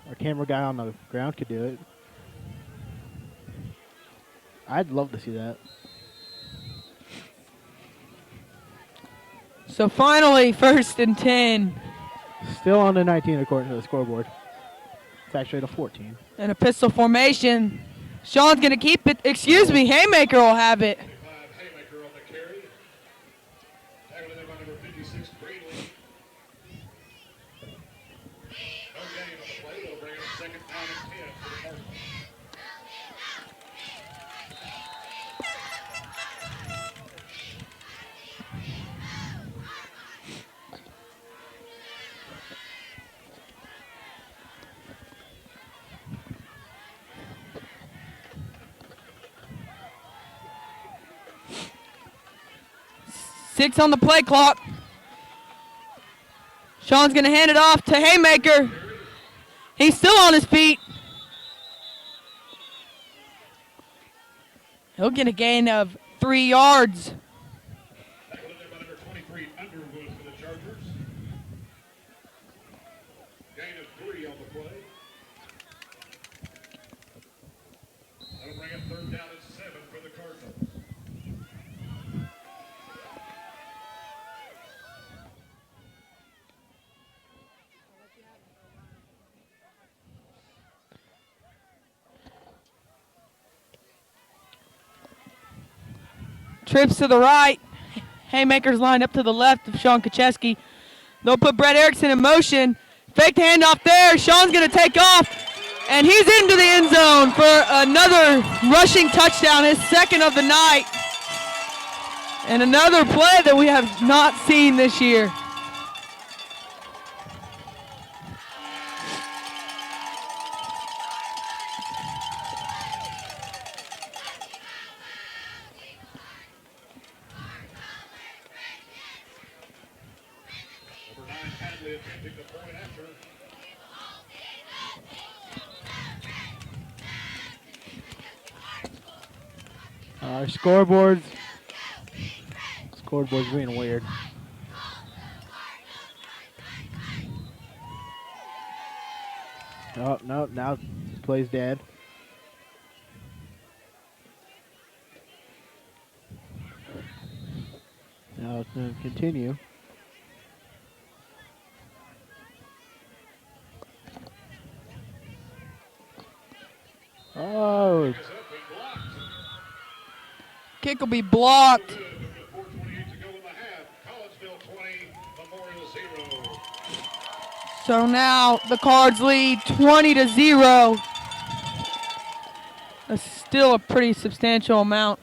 Speaker 2: Our camera guy on the ground could do it. I'd love to see that.
Speaker 1: So finally, 1st and 10.
Speaker 2: Still on the 19 according to the scoreboard. It's actually the 14.
Speaker 1: And a pistol formation. Sean's going to keep it. Excuse me, Haymaker will have it.
Speaker 4: 25 Haymaker on the carry. Tackling him by number 56, Greenlee. No gain on the play. That'll bring it up 2nd down and 10 for the Cardinals.
Speaker 1: Six on the play clock. Sean's going to hand it off to Haymaker. He's still on his feet. He'll get a gain of 3 yards.
Speaker 4: Tackled in there by number 23, Underwood for the Chargers. Gain of 3 on the play. That'll bring up 3rd down and 7 for the Cardinals.
Speaker 1: Trips to the right. Haymaker's lined up to the left of Sean Kacheski. They'll put Brett Erickson in motion. Fake the handoff there. Sean's going to take off. And he's into the end zone for another rushing touchdown, his 2nd of the night. And another play that we have not seen this year.
Speaker 4: Number 9, Hadley attempting the point after.
Speaker 2: Our scoreboard's being weird. Oh, no, now play's dead. Now it's going to continue. Oh,
Speaker 4: Is up and blocked.
Speaker 1: Kick will be blocked.
Speaker 4: Good with 4:28 to go in the half. Collegeville 20, Memorial 0.
Speaker 1: So now the Cards lead 20-0. That's still a pretty substantial amount.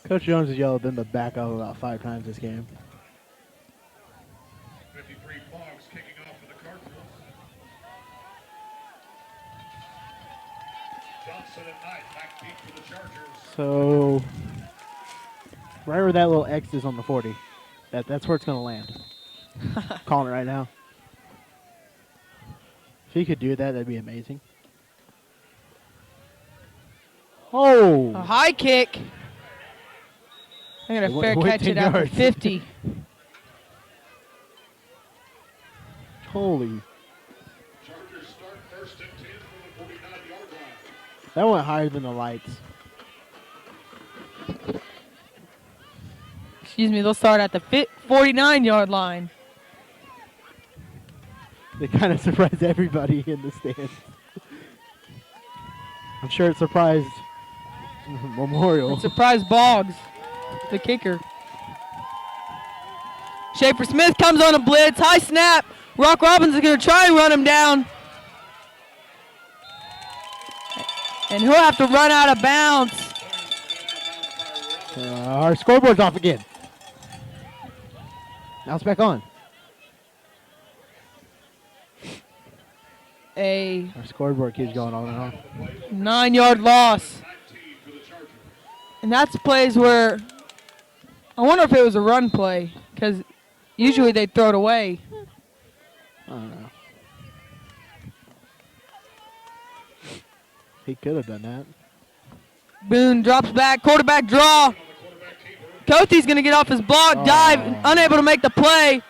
Speaker 2: Coach Jones has yelled in the back of about 5 times this game.
Speaker 4: 53 Boggs kicking off for the Cardinals. Johnson and Knight back deep for the Chargers.
Speaker 2: So, right where that little X is on the 40, that's where it's going to land. Calling it right now. If he could do that, that'd be amazing. Oh!
Speaker 1: A high kick. I got a
Speaker 2: It
Speaker 1: fair
Speaker 2: went
Speaker 1: catch
Speaker 2: 10
Speaker 1: it out to
Speaker 2: yards.
Speaker 1: 50.
Speaker 2: Holy.
Speaker 4: Chargers start first and 10 from the 49-yard line.
Speaker 2: That went higher than the lights.
Speaker 1: Excuse me, they'll start at the 49-yard line.
Speaker 2: They kind of surprised everybody in the stands. I'm sure it surprised Memorial.
Speaker 1: Surprise Boggs, the kicker. Schaefer Smith comes on a blitz, high snap. Rock Robbins is going to try and run him down. And he'll have to run out of bounds.
Speaker 2: Our scoreboard's off again. Now it's back on.
Speaker 1: A
Speaker 2: Our scoreboard keeps going on and on.
Speaker 1: 9-yard loss. And that's plays where I wonder if it was a run play, because usually they throw it away.
Speaker 2: I don't know. He could have done that.
Speaker 1: Boone drops back, quarterback draw. Coty's going to get off his block, dive, unable to make the play.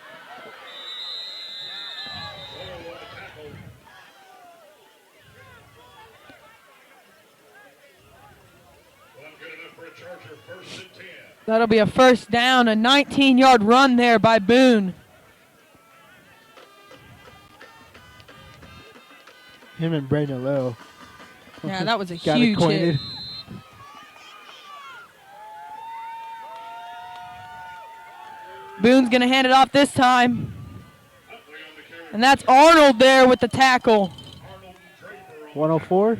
Speaker 1: That'll be a first down, a 19-yard run there by Boone.
Speaker 2: Him and Brandon Lowe.
Speaker 1: Yeah, that was a
Speaker 2: Got
Speaker 1: huge
Speaker 2: acquainted.
Speaker 1: hit. Boone's going to hand it off this time. And that's Arnold there with the tackle.
Speaker 2: 104?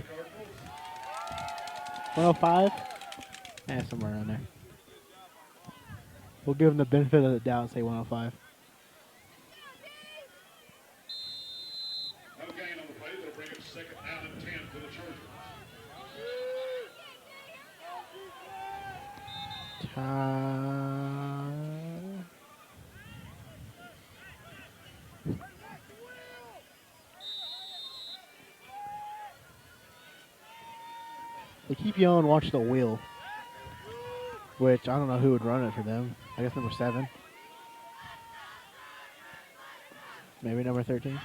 Speaker 2: 105? Yeah, somewhere around there. We'll give him the benefit of the doubt and say 105.
Speaker 4: No gain on the play. That'll bring it second down and 10 for the Chargers.
Speaker 2: They keep yelling, watch the wheel. Which, I don't know who would run it for them. I guess number 7. Maybe number 13.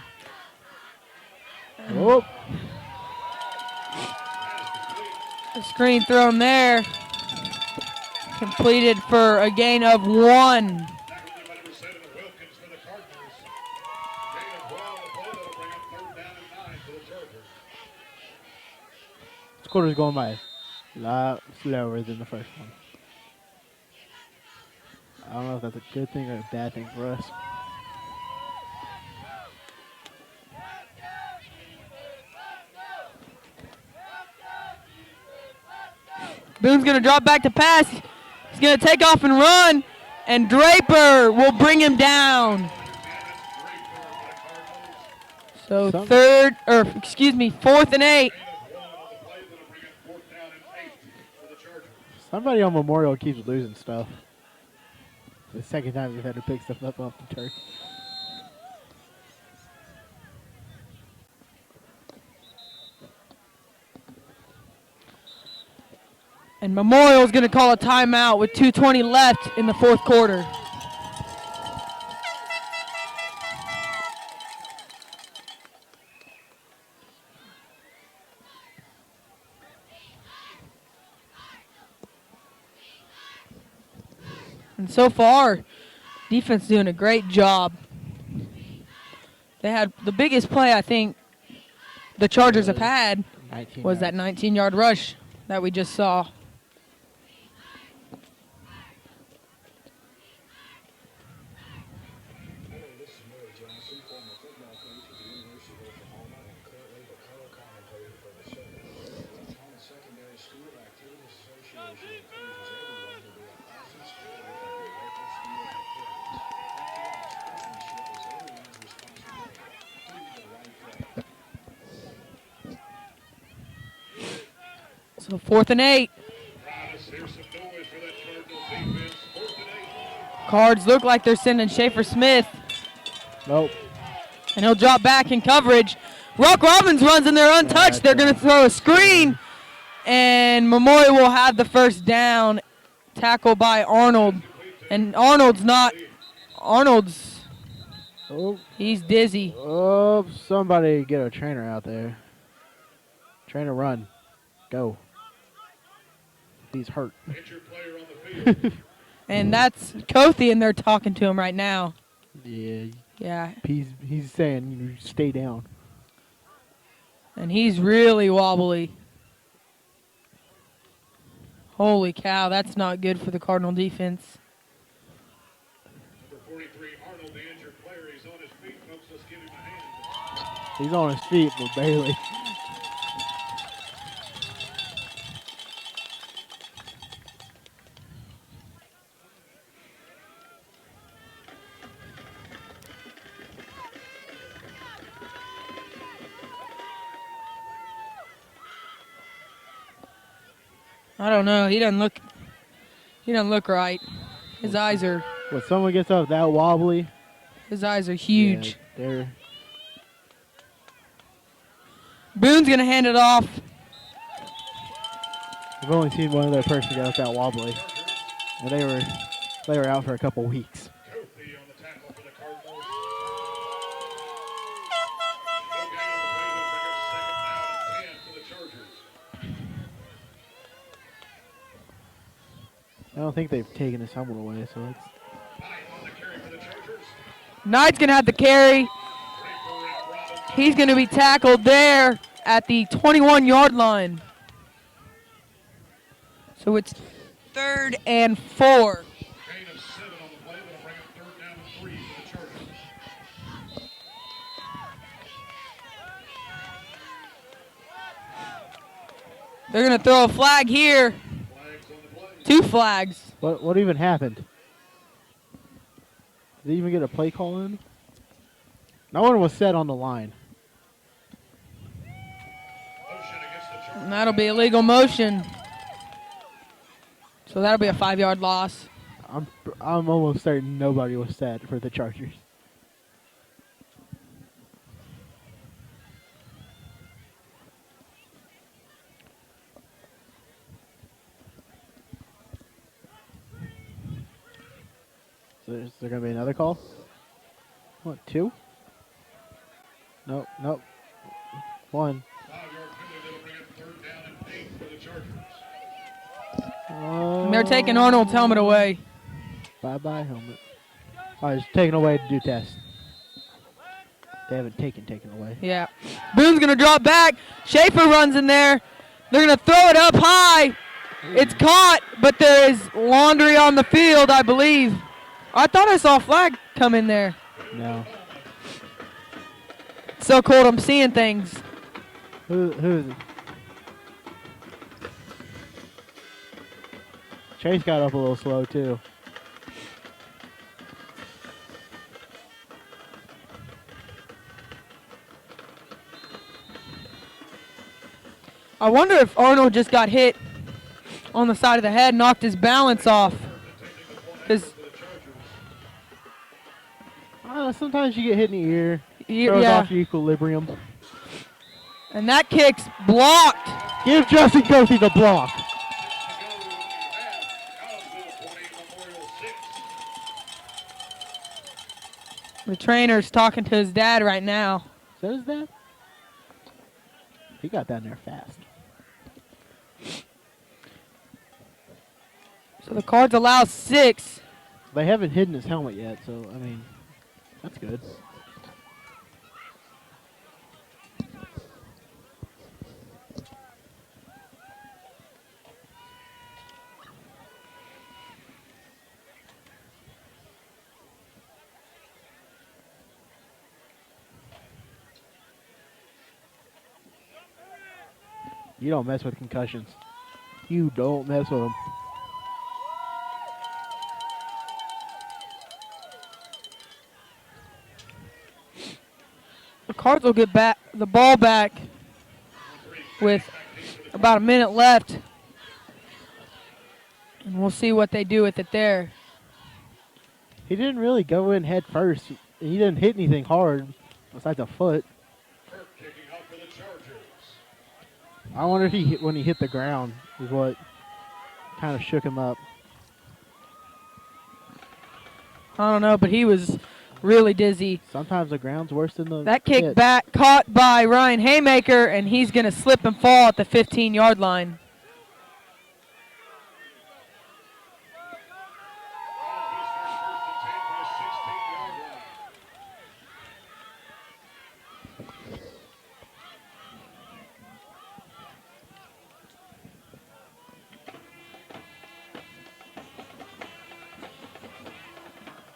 Speaker 2: Oh!
Speaker 1: The screen thrown there. Completed for a gain of 1.
Speaker 4: Number 7, Wilkins for the Cardinals. Gain of 1 on the play. That'll bring up third down and 9 for the Chargers.
Speaker 2: This quarter's going by a lot slower than the first one. I don't know if that's a good thing or a bad thing for us.
Speaker 1: Boone's going to drop back to pass. He's going to take off and run. And Draper will bring him down. So fourth and 8.
Speaker 2: Somebody on Memorial keeps losing stuff. The second time they've had to pick stuff up off the turf.
Speaker 1: And Memorial's going to call a timeout with 2:20 left in the fourth quarter. And so far, defense doing a great job. They had the biggest play I think the Chargers have had
Speaker 2: 19
Speaker 1: was that
Speaker 2: yards.
Speaker 1: 19-yard rush that we just saw.
Speaker 4: This is Murray Johnson, former football coach at the University of Oklahoma and currently the color commentator for the show. The Oklahoma Secondary School Activities Association encourages everyone to be a positive spirit in their local school activities. Sportsmanship is everyone's responsibility. Do the right thing.
Speaker 1: So 4th and 8.
Speaker 4: Let's hear some noise for that Cardinal defense. 4th and 8.
Speaker 1: Cards look like they're sending Schaefer Smith,
Speaker 2: Nope.
Speaker 1: and he'll drop back in coverage. Rock Robbins runs in there untouched. They're going to throw a screen, and Memorial will have the first down. Tackle by Arnold. And Arnold's,
Speaker 2: Oh,
Speaker 1: he's dizzy.
Speaker 2: oh, somebody get a trainer out there. Trainer, run. Go. He's hurt.
Speaker 4: Injured player on the field.
Speaker 1: And that's Kothi, and they're talking to him right now.
Speaker 2: Yeah,
Speaker 1: Yeah,
Speaker 2: he's saying you stay down.
Speaker 1: and he's really wobbly. Holy cow, that's not good for the Cardinal defense.
Speaker 4: Number 43, Arnold, the injured player. He's on his feet, folks. Let's give him a hand.
Speaker 2: He's on his feet, but barely.
Speaker 1: I don't know. He doesn't look right. His eyes are
Speaker 2: When someone gets up that wobbly,
Speaker 1: huge.
Speaker 2: yeah, they're
Speaker 1: Boone's gonna hand it off.
Speaker 2: I've only seen one other person get up that wobbly, and they were out for a couple weeks.
Speaker 4: Kofi on the tackle for the Cardinals. No gain on the play. They'll bring up 2nd down and 10 for the Chargers.
Speaker 2: I don't think they've taken his helmet away, so it's
Speaker 4: Knight on the carry for the Chargers.
Speaker 1: Knight's gonna have the carry.
Speaker 4: Draper and Robinson.
Speaker 1: He's gonna be tackled there at the 21-yard line. So it's 3rd and 4.
Speaker 4: Gain of 7 on the play. That'll bring up 3rd down and 3 for the Chargers.
Speaker 1: They're gonna throw a flag here.
Speaker 4: Flags on the play.
Speaker 1: 2 flags.
Speaker 2: what even happened? Did they even get a play call in? No one was set on the line.
Speaker 4: Motion against the Chargers.
Speaker 1: And that'll be a legal motion. So that'll be a 5-yard loss.
Speaker 2: I'm almost certain nobody was set for the Chargers. So is there gonna be another call? What, 2? Nope. 1.
Speaker 4: 5-yard penalty. That'll bring up 3rd down and 8 for the Chargers.
Speaker 1: And they're taking Arnold's helmet away.
Speaker 2: Bye-bye helmet. Oh, it's taken away to do test. They haven't taken away.
Speaker 1: Yeah. Boone's going to drop back. Schaefer runs in there. They're going to throw it up high. It's caught, but there is laundry on the field, I believe. I thought I saw a flag come in there.
Speaker 2: No.
Speaker 1: So cold, I'm seeing things.
Speaker 2: Who is it? Chase got up a little slow, too.
Speaker 1: I wonder if Arnold just got hit on the side of the head, knocked his balance off. Because
Speaker 2: Sometimes you get hit in the ear. Throws
Speaker 1: yeah,
Speaker 2: off your equilibrium.
Speaker 1: and that kick's blocked.
Speaker 2: Give Justin Kothi the block.
Speaker 4: To go, we have Collinsville 20, Memorial 6.
Speaker 1: The trainer's talking to his dad right now.
Speaker 2: Is that his dad? He got down there fast.
Speaker 1: So the Cards allow 6.
Speaker 2: They haven't hidden his helmet yet, so I mean, that's good. You don't mess with concussions. You don't mess with them.
Speaker 1: The Cards will get back the ball back with about a minute left. And we'll see what they do with it there.
Speaker 2: He didn't really go in head first. He didn't hit anything hard besides a foot.
Speaker 4: Kirk kicking out for the Chargers.
Speaker 2: I wonder if he hit, when he hit the ground is what kind of shook him up.
Speaker 1: I don't know, but he was really dizzy.
Speaker 2: Sometimes the ground's worse than the
Speaker 1: That kick
Speaker 2: hit.
Speaker 1: back caught by Ryan Haymaker, and he's going to slip and fall at the 15-yard line.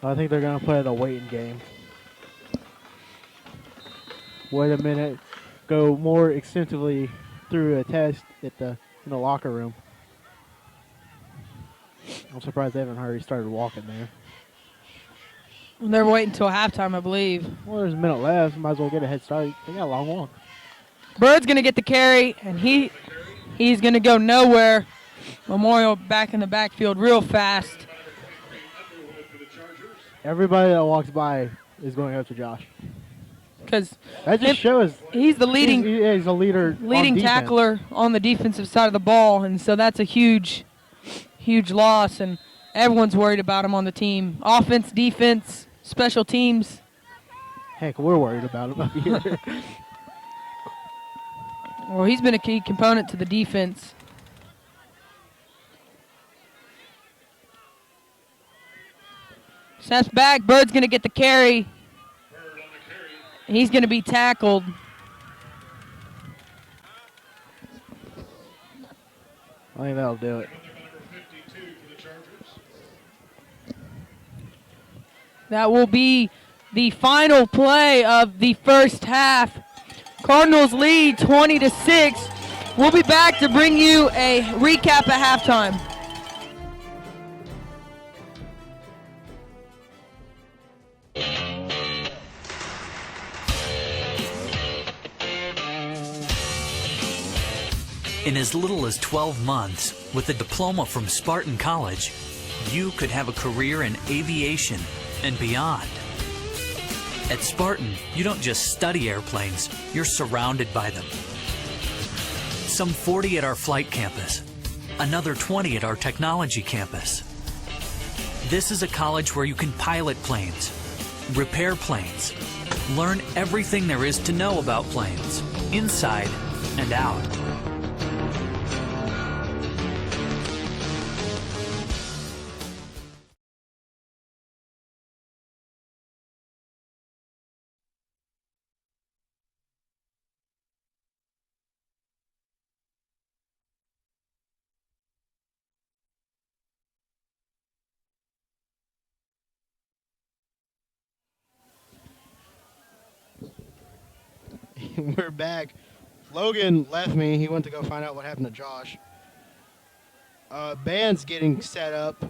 Speaker 2: I think they're going to play the waiting game. Wait a minute. Go more extensively through a test at in the locker room. I'm surprised they haven't already started walking there.
Speaker 1: They're waiting until halftime, I believe.
Speaker 2: Well, there's a minute left. Might as well get a head start. They got a long walk.
Speaker 1: Bird's going to get the carry, and he's going to go nowhere. Memorial back in the backfield real fast.
Speaker 2: Everybody that walks by is going up to Josh.
Speaker 1: Because
Speaker 2: That just shows
Speaker 1: he's the leading
Speaker 2: he's a leader.
Speaker 1: leading
Speaker 2: on defense.
Speaker 1: tackler on the defensive side of the ball, and so that's a huge loss, and everyone's worried about him on the team. Offense, defense, special teams.
Speaker 2: Heck, we're worried about him up here.
Speaker 1: Well, he's been a key component to the defense. Snaps back. Bird's going to get the carry. He's going to be tackled.
Speaker 2: I think that'll do it.
Speaker 1: That will be the final play of the first half. Cardinals lead 20-6. We'll be back to bring you a recap at halftime.
Speaker 5: In as little as 12 months, with a diploma from Spartan College, you could have a career in aviation and beyond. At Spartan, you don't just study airplanes, you're surrounded by them. Some 40 at our flight campus, another 20 at our technology campus. This is a college where you can pilot planes, repair planes, learn everything there is to know about planes, inside and out.
Speaker 2: We're back. Logan left me. He went to go find out what happened to Josh. Band's getting set up.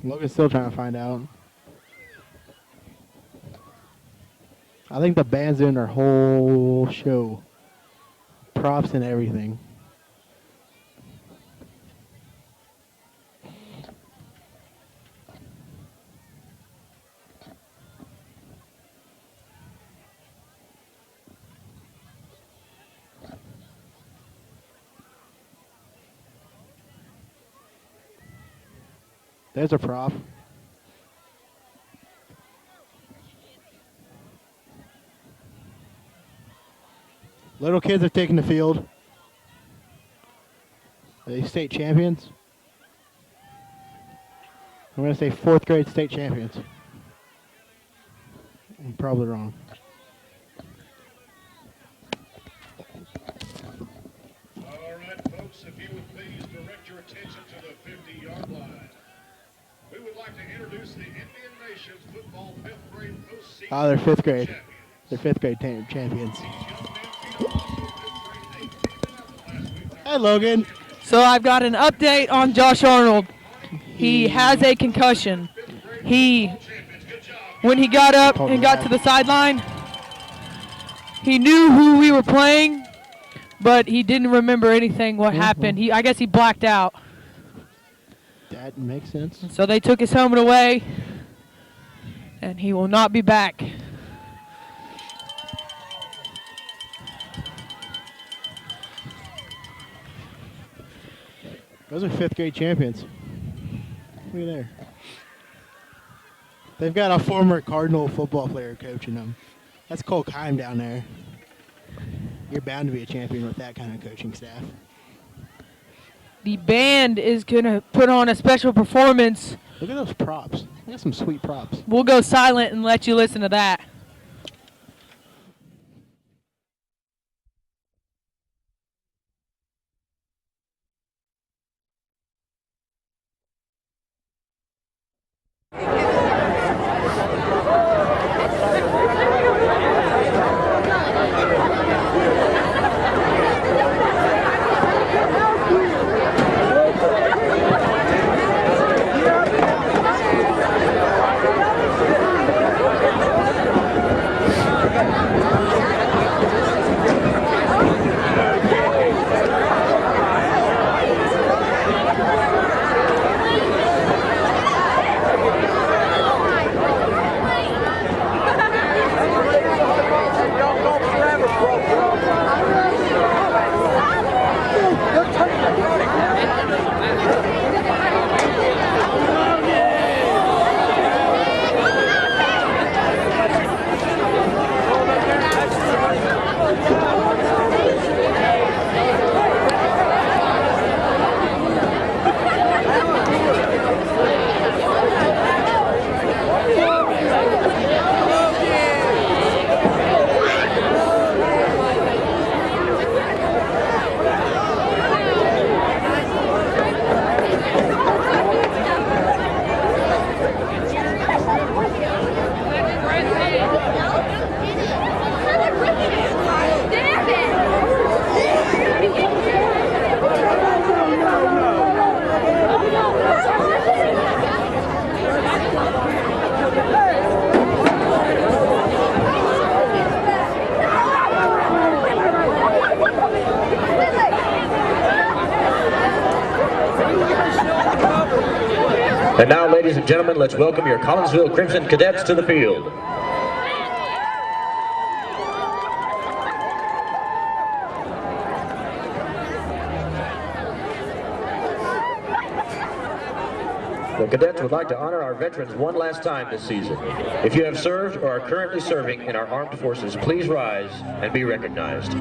Speaker 2: Logan's still trying to find out. I think the band's doing their whole show. Props and everything. There's a prop. Little kids are taking the field. Are they state champions? I'm going to say 4th grade state champions. I'm probably wrong.
Speaker 4: All right, folks, if you would please direct your attention to the 50-yard line. We would like to introduce the Indian Nation's football 5th grade postseason
Speaker 2: Oh, they're 5th grade.
Speaker 4: champions.
Speaker 2: They're 5th grade champions.
Speaker 4: These young men beat also 5th grade 8 last week.
Speaker 2: Hi, Logan.
Speaker 1: So I've got an update on Josh Arnold. He has a concussion. When he got up and got to the sideline, he knew who we were playing, but he didn't remember anything what happened. I guess he blacked out.
Speaker 2: That makes sense.
Speaker 1: So they took his helmet away, and he will not be back.
Speaker 2: Those are 5th grade champions. Look at there. They've got a former Cardinal football player coaching them. That's Cole Kime down there. You're bound to be a champion with that kind of coaching staff.
Speaker 1: The band is going to put on a special performance.
Speaker 2: Look at those props. They got some sweet props.
Speaker 1: We'll go silent and let you listen to that.
Speaker 6: And now, ladies and gentlemen, let's welcome your Collinsville Crimson Cadets to the field. The cadets would like to honor our veterans one last time this season. If you have served or are currently serving in our armed forces, please rise and be recognized.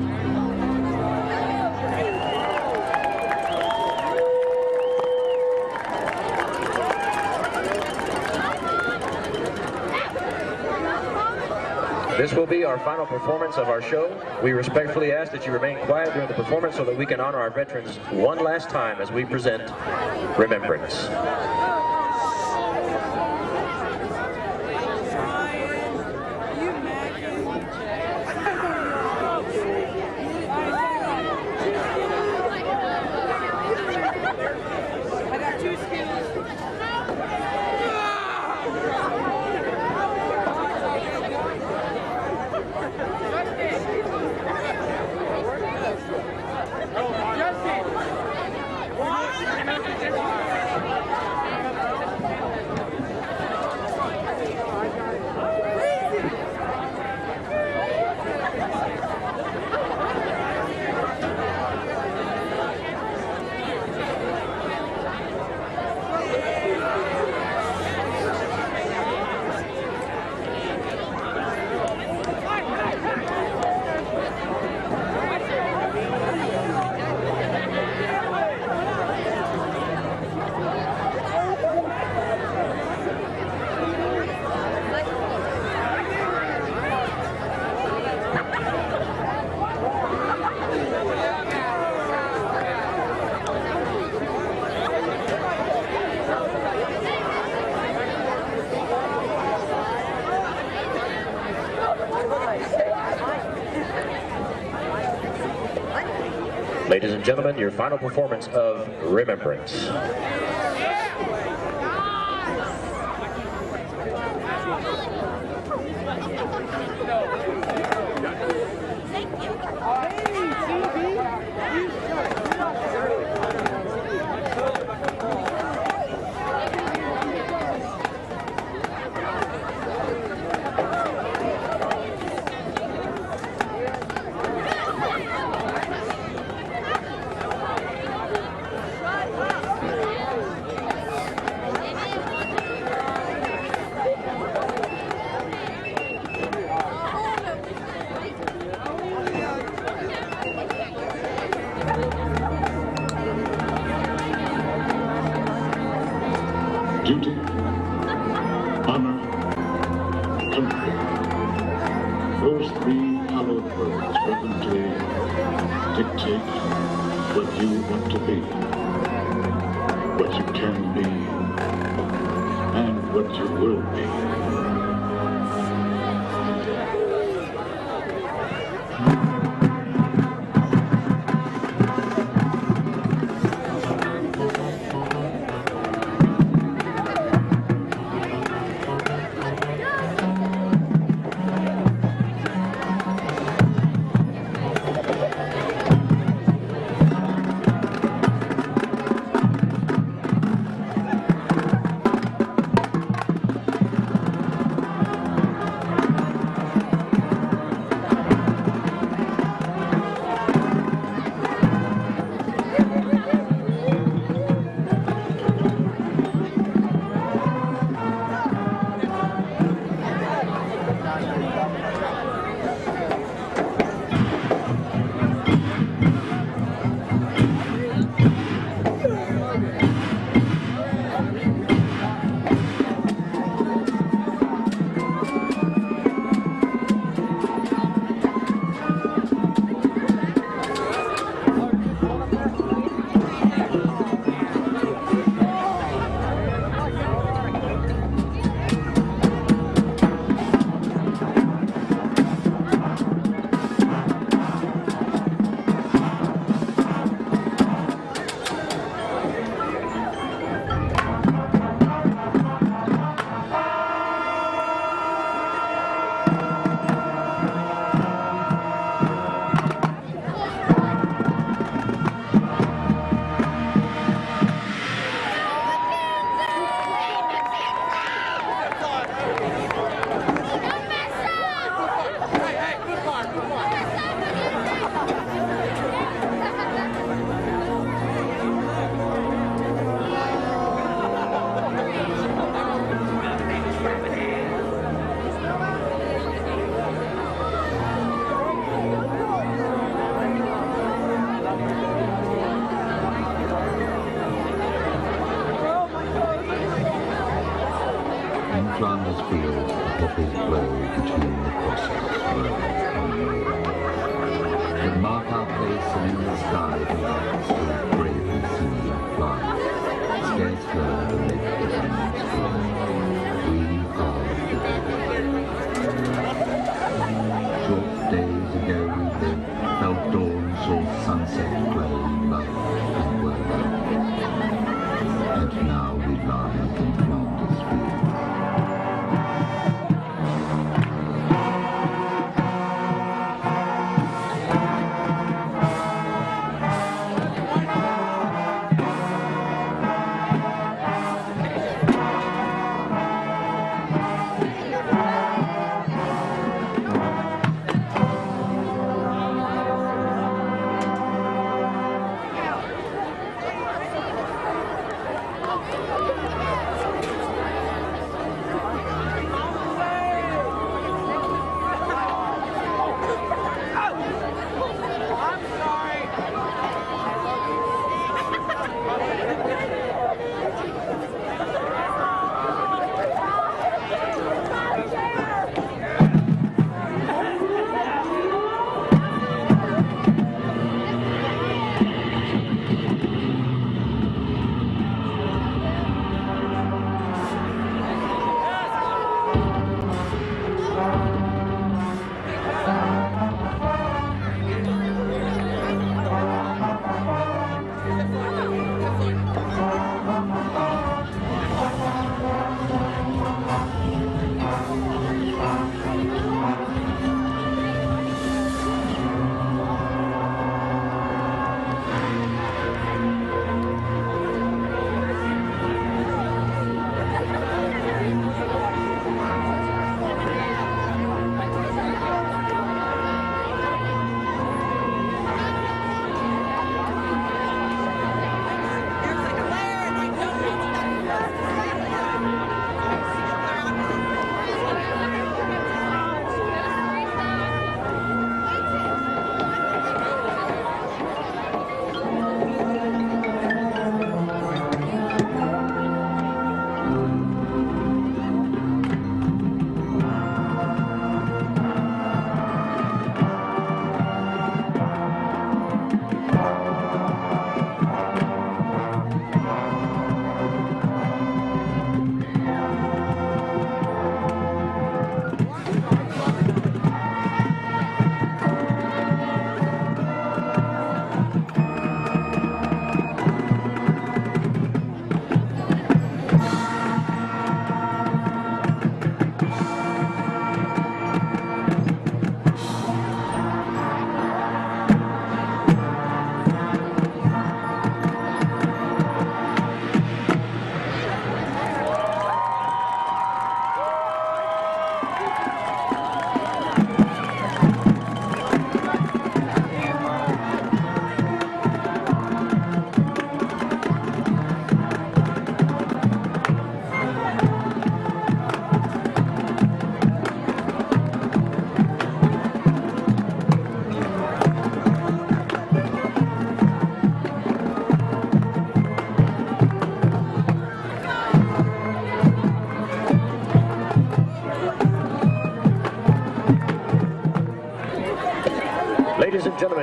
Speaker 6: This will be our final performance of our show. We respectfully ask that you remain quiet during the performance so that we can honor our veterans one last time as we present Remembrance. Ladies and gentlemen, your final performance of Remembrance.
Speaker 7: Duty, honor, country. Those three hallowed words frequently dictate what you want to be, what you can be, and what you will be.
Speaker 8: Flanders Field, the poppies blow between the crosses. But mark our place and in the sky the lights still bravely seen flying, scarce heard amid the diamond's glow. We are the dead. Short days ago we lived, felt dawn, saw sunset glow, love and were loved. And now we lie in Flanders Field.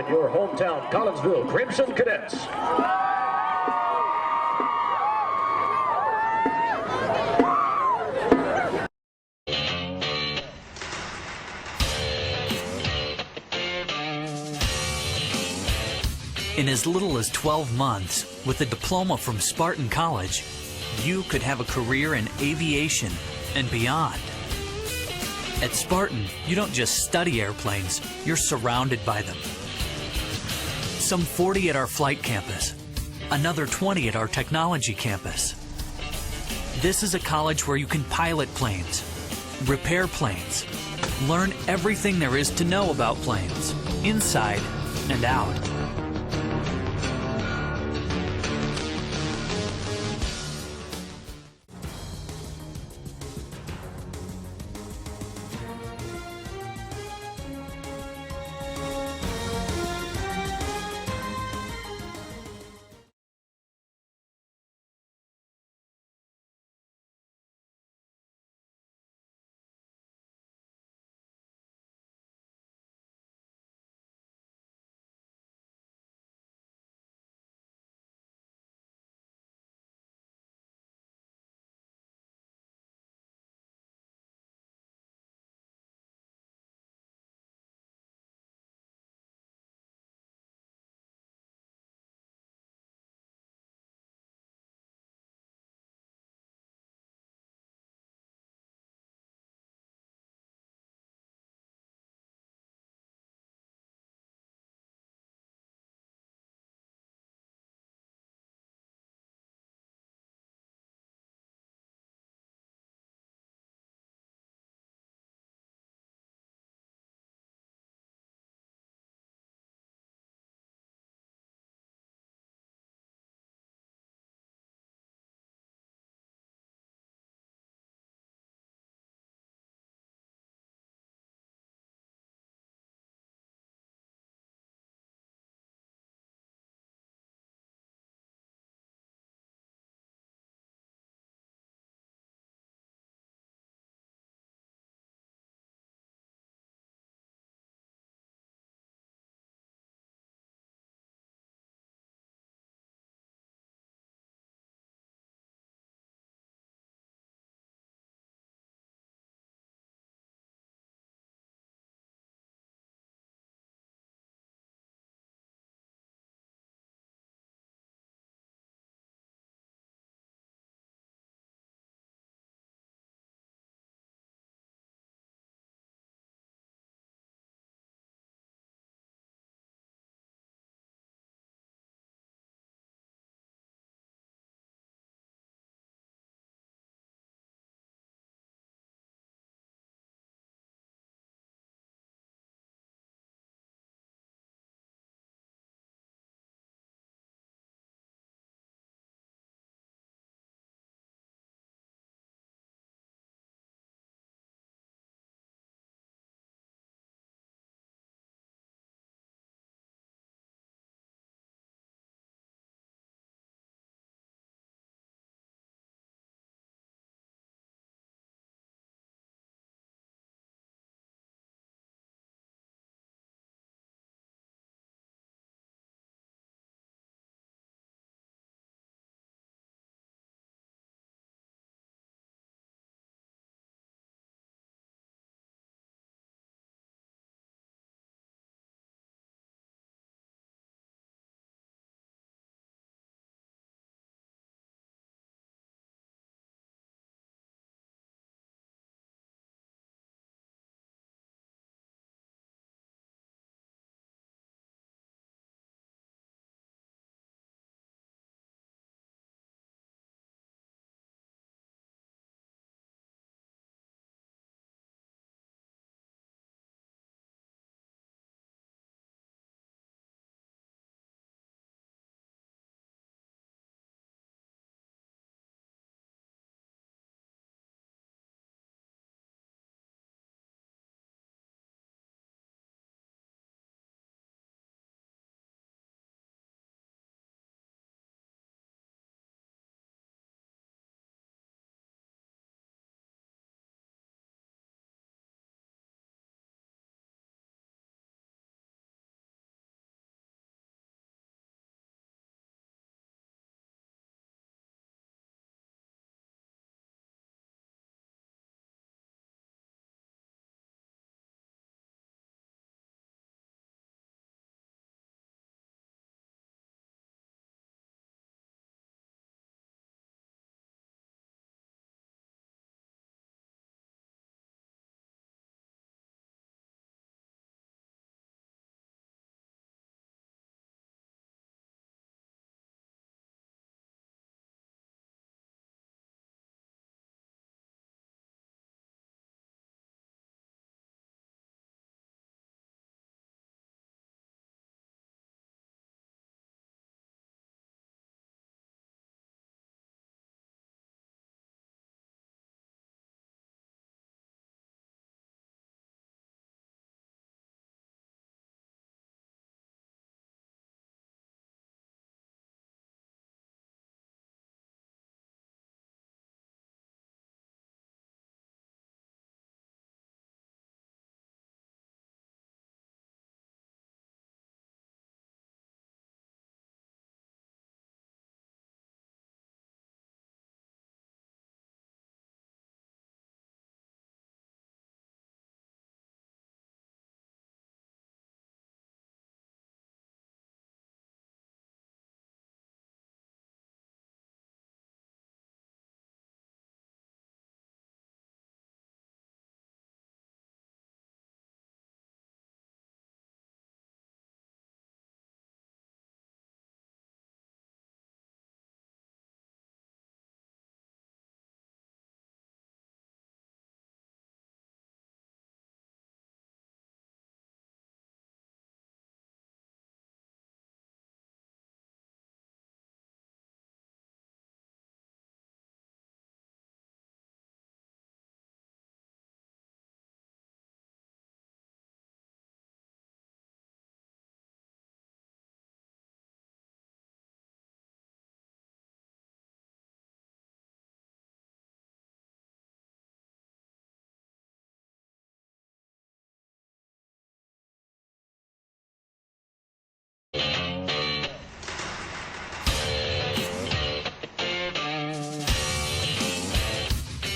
Speaker 6: present your hometown Collinsville Crimson Cadets.
Speaker 5: In as little as 12 months, with a diploma from Spartan College, you could have a career in aviation and beyond. At Spartan, you don't just study airplanes, you're surrounded by them. Some 40 at our flight campus, another 20 at our technology campus. This is a college where you can pilot planes, repair planes, learn everything there is to know about planes, inside and out.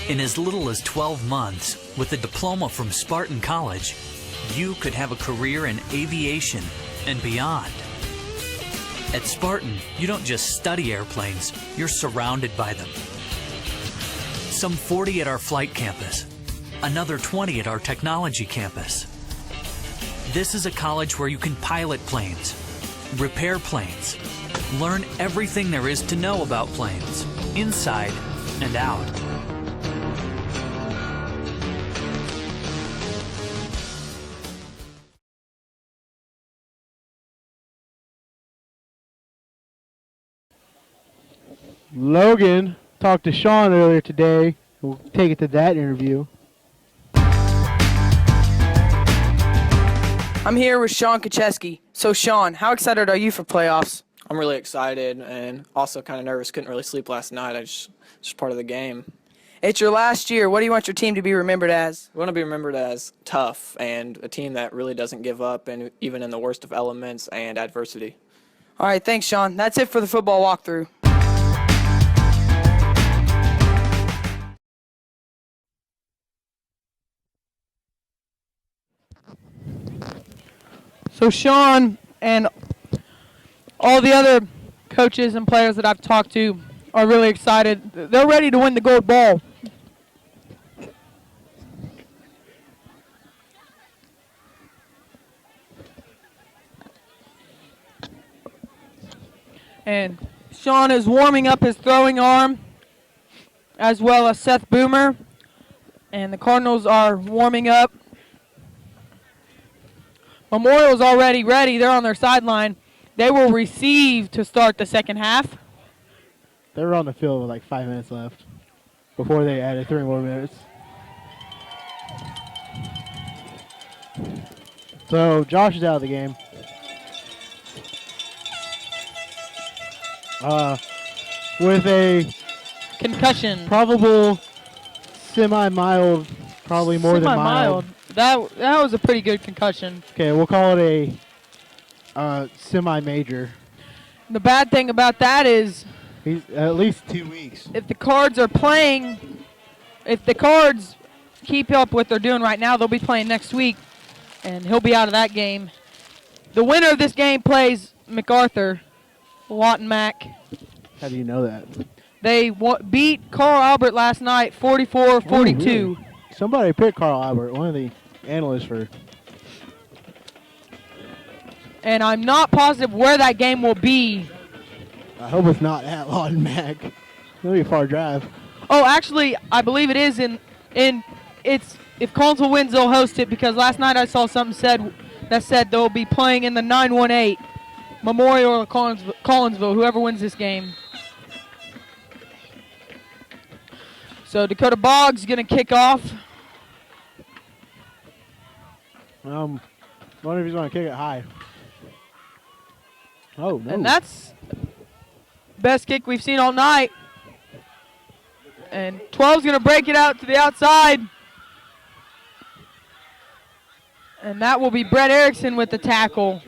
Speaker 5: In as little as 12 months, with a diploma from Spartan College, you could have a career in aviation and beyond. At Spartan, you don't just study airplanes, you're surrounded by them. Some 40 at our flight campus, another 20 at our technology campus. This is a college where you can pilot planes, repair planes, learn everything there is to know about planes, inside and out.
Speaker 2: Logan talked to Sean earlier today. We'll take it to that interview.
Speaker 1: I'm here with Sean Kacheski. So, Sean, how excited are you for playoffs?
Speaker 9: I'm really excited and also kind of nervous. Couldn't really sleep last night. It's just part of the game.
Speaker 1: It's your last year. What do you want your team to be remembered as?
Speaker 9: We want to be remembered as tough and a team that really doesn't give up, and even in the worst of elements and adversity.
Speaker 1: All right, thanks, Sean. That's it for the football walkthrough. So Sean and all the other coaches and players that I've talked to are really excited. They're ready to win the gold ball. And Sean is warming up his throwing arm, as well as Seth Boomer. And the Cardinals are warming up. Memorial's already ready. They're on their sideline. They will receive to start the second half.
Speaker 2: They were on the field with like 5 minutes left before they added 3 more minutes. So Josh is out of the game. With a
Speaker 1: Concussion.
Speaker 2: probable semi-mild, probably more than mild.
Speaker 1: That was a pretty good concussion.
Speaker 2: Okay, we'll call it a semi-major.
Speaker 1: The bad thing about that is
Speaker 2: He's at least 2 weeks.
Speaker 1: if the Cards are playing, if the Cards keep up what they're doing right now, they'll be playing next week, and he'll be out of that game. The winner of this game plays MacArthur, Lawton Mac.
Speaker 2: How do you know that?
Speaker 1: They beat Carl Albert last night, 44-42.
Speaker 2: Ooh, really? Somebody picked Carl Albert, one of the analysts for.
Speaker 1: And I'm not positive where that game will be.
Speaker 2: I hope it's not at Lawton Mac. It'll be a far drive.
Speaker 1: Oh, actually, I believe it is it's if Collinsville wins, they'll host it, because last night I saw something that said they'll be playing in the 918 Memorial or Collinsville, whoever wins this game. So Dakota Boggs going to kick off.
Speaker 2: I wonder if he's going to kick it high. Oh, no.
Speaker 1: And that's best kick we've seen all night. And 12's going to break it out to the outside. And that will be Brett Erickson with the tackle.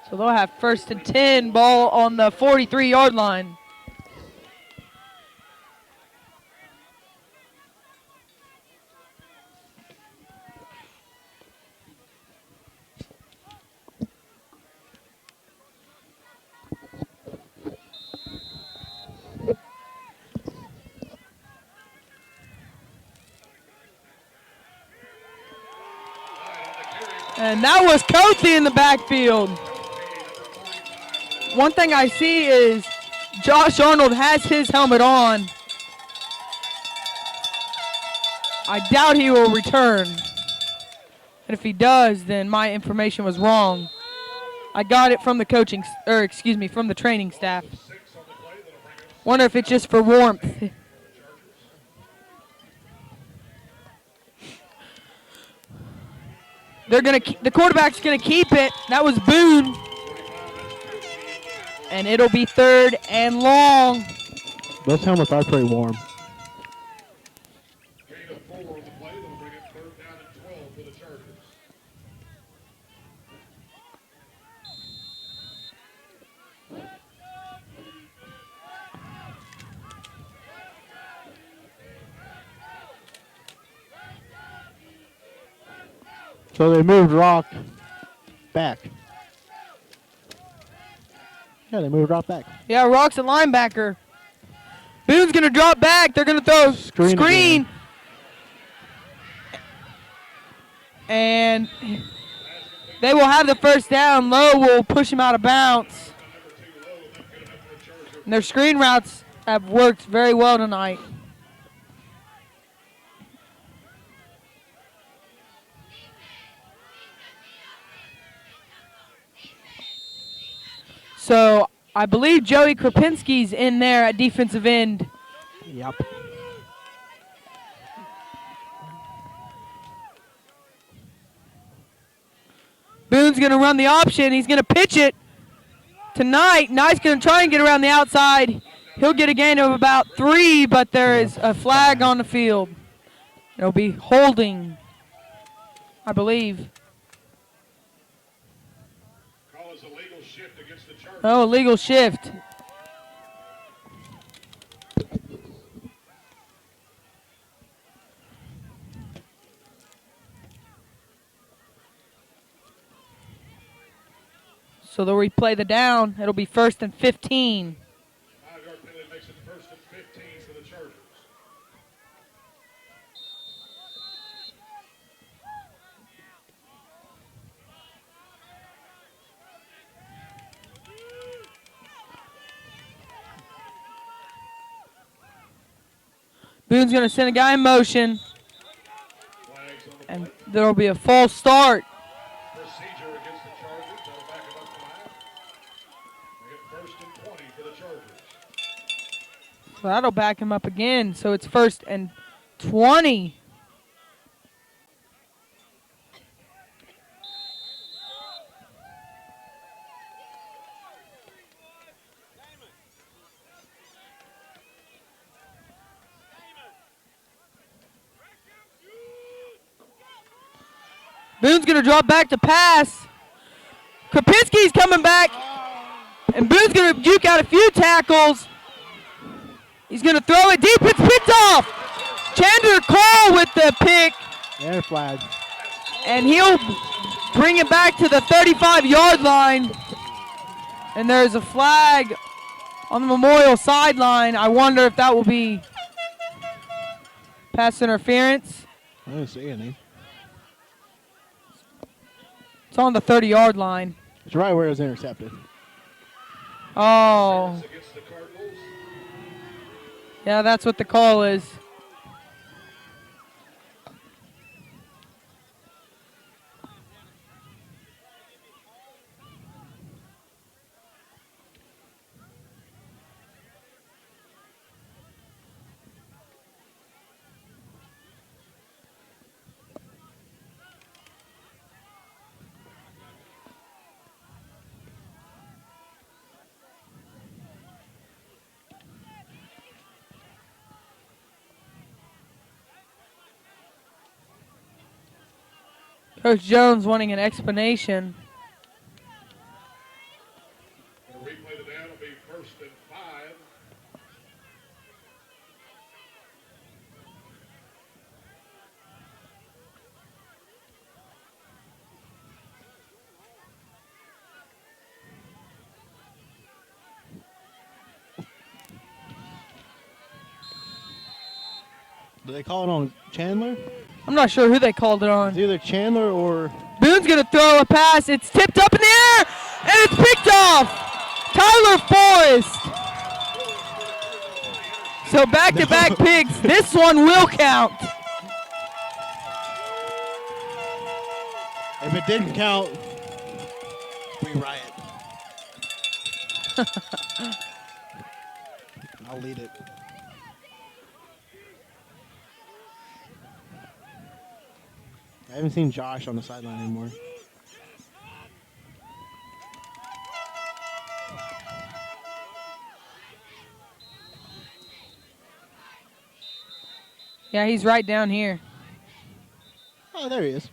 Speaker 1: So they'll have 1st and 10, ball on the 43-yard line. And that was Coathy in the backfield. One thing I see is Josh Arnold has his helmet on. I doubt he will return. And if he does, then my information was wrong. I got it from the from the training staff. Wonder if it's just for warmth. The quarterback's gonna keep it. That was Boone. And it'll be 3rd and long.
Speaker 2: Those helmets are pretty warm. So they moved Rock back. Yeah, they moved Rock back.
Speaker 1: Yeah, Rock's a linebacker. Boone's going to drop back. They're going to throw
Speaker 2: Screen
Speaker 1: screen.
Speaker 2: again.
Speaker 1: And they will have the first down. Lowe will push him out of bounds. And their screen routes have worked very well tonight. So I believe Joey Krapinski's in there at defensive end.
Speaker 2: Yep.
Speaker 1: Boone's going to run the option. He's going to pitch it tonight. Knight's going to try and get around the outside. He'll get a gain of about 3, but there is a flag on the field. It'll be holding, I believe.
Speaker 4: Call is a legal shift against the Chargers.
Speaker 1: Oh, illegal shift. So they'll replay the down. It'll be 1st and 15.
Speaker 4: 5-yard penalty makes it 1st and 15 for the Chargers.
Speaker 1: Boone's going to send a guy in motion.
Speaker 4: Flags on the
Speaker 1: And there'll be a false start.
Speaker 4: procedure against the Chargers. That'll back it up 5. They get 1st and 20 for the Chargers.
Speaker 1: So that'll back him up again. So it's 1st and 20. Boone's going to drop back to pass. Krapinski's coming back. And Boone's going to juke out a few tackles. He's going to throw it deep. It's picked off. Chandler Cole with the pick.
Speaker 2: And flag.
Speaker 1: And he'll bring it back to the 35-yard line. And there's a flag on the Memorial sideline. I wonder if that will be pass interference.
Speaker 2: I didn't see any.
Speaker 1: It's on the 30-yard line.
Speaker 2: It's right where it was intercepted.
Speaker 1: Oh,
Speaker 4: Against the Cardinals.
Speaker 1: yeah, that's what the call is. Coach Jones wanting an explanation.
Speaker 4: Gonna replay the down. It'll be 1st and 5.
Speaker 2: Did they call it on Chandler?
Speaker 1: I'm not sure who they called it on.
Speaker 2: It's either Chandler or
Speaker 1: Boone's going to throw a pass. It's tipped up in the air, and it's picked off. Tyler Forrest. So back-to-back picks. This one will count.
Speaker 2: if it didn't count, we riot. I'll lead it. I haven't seen Josh on the sideline anymore.
Speaker 1: Yeah, he's right down here.
Speaker 2: Oh, there he is.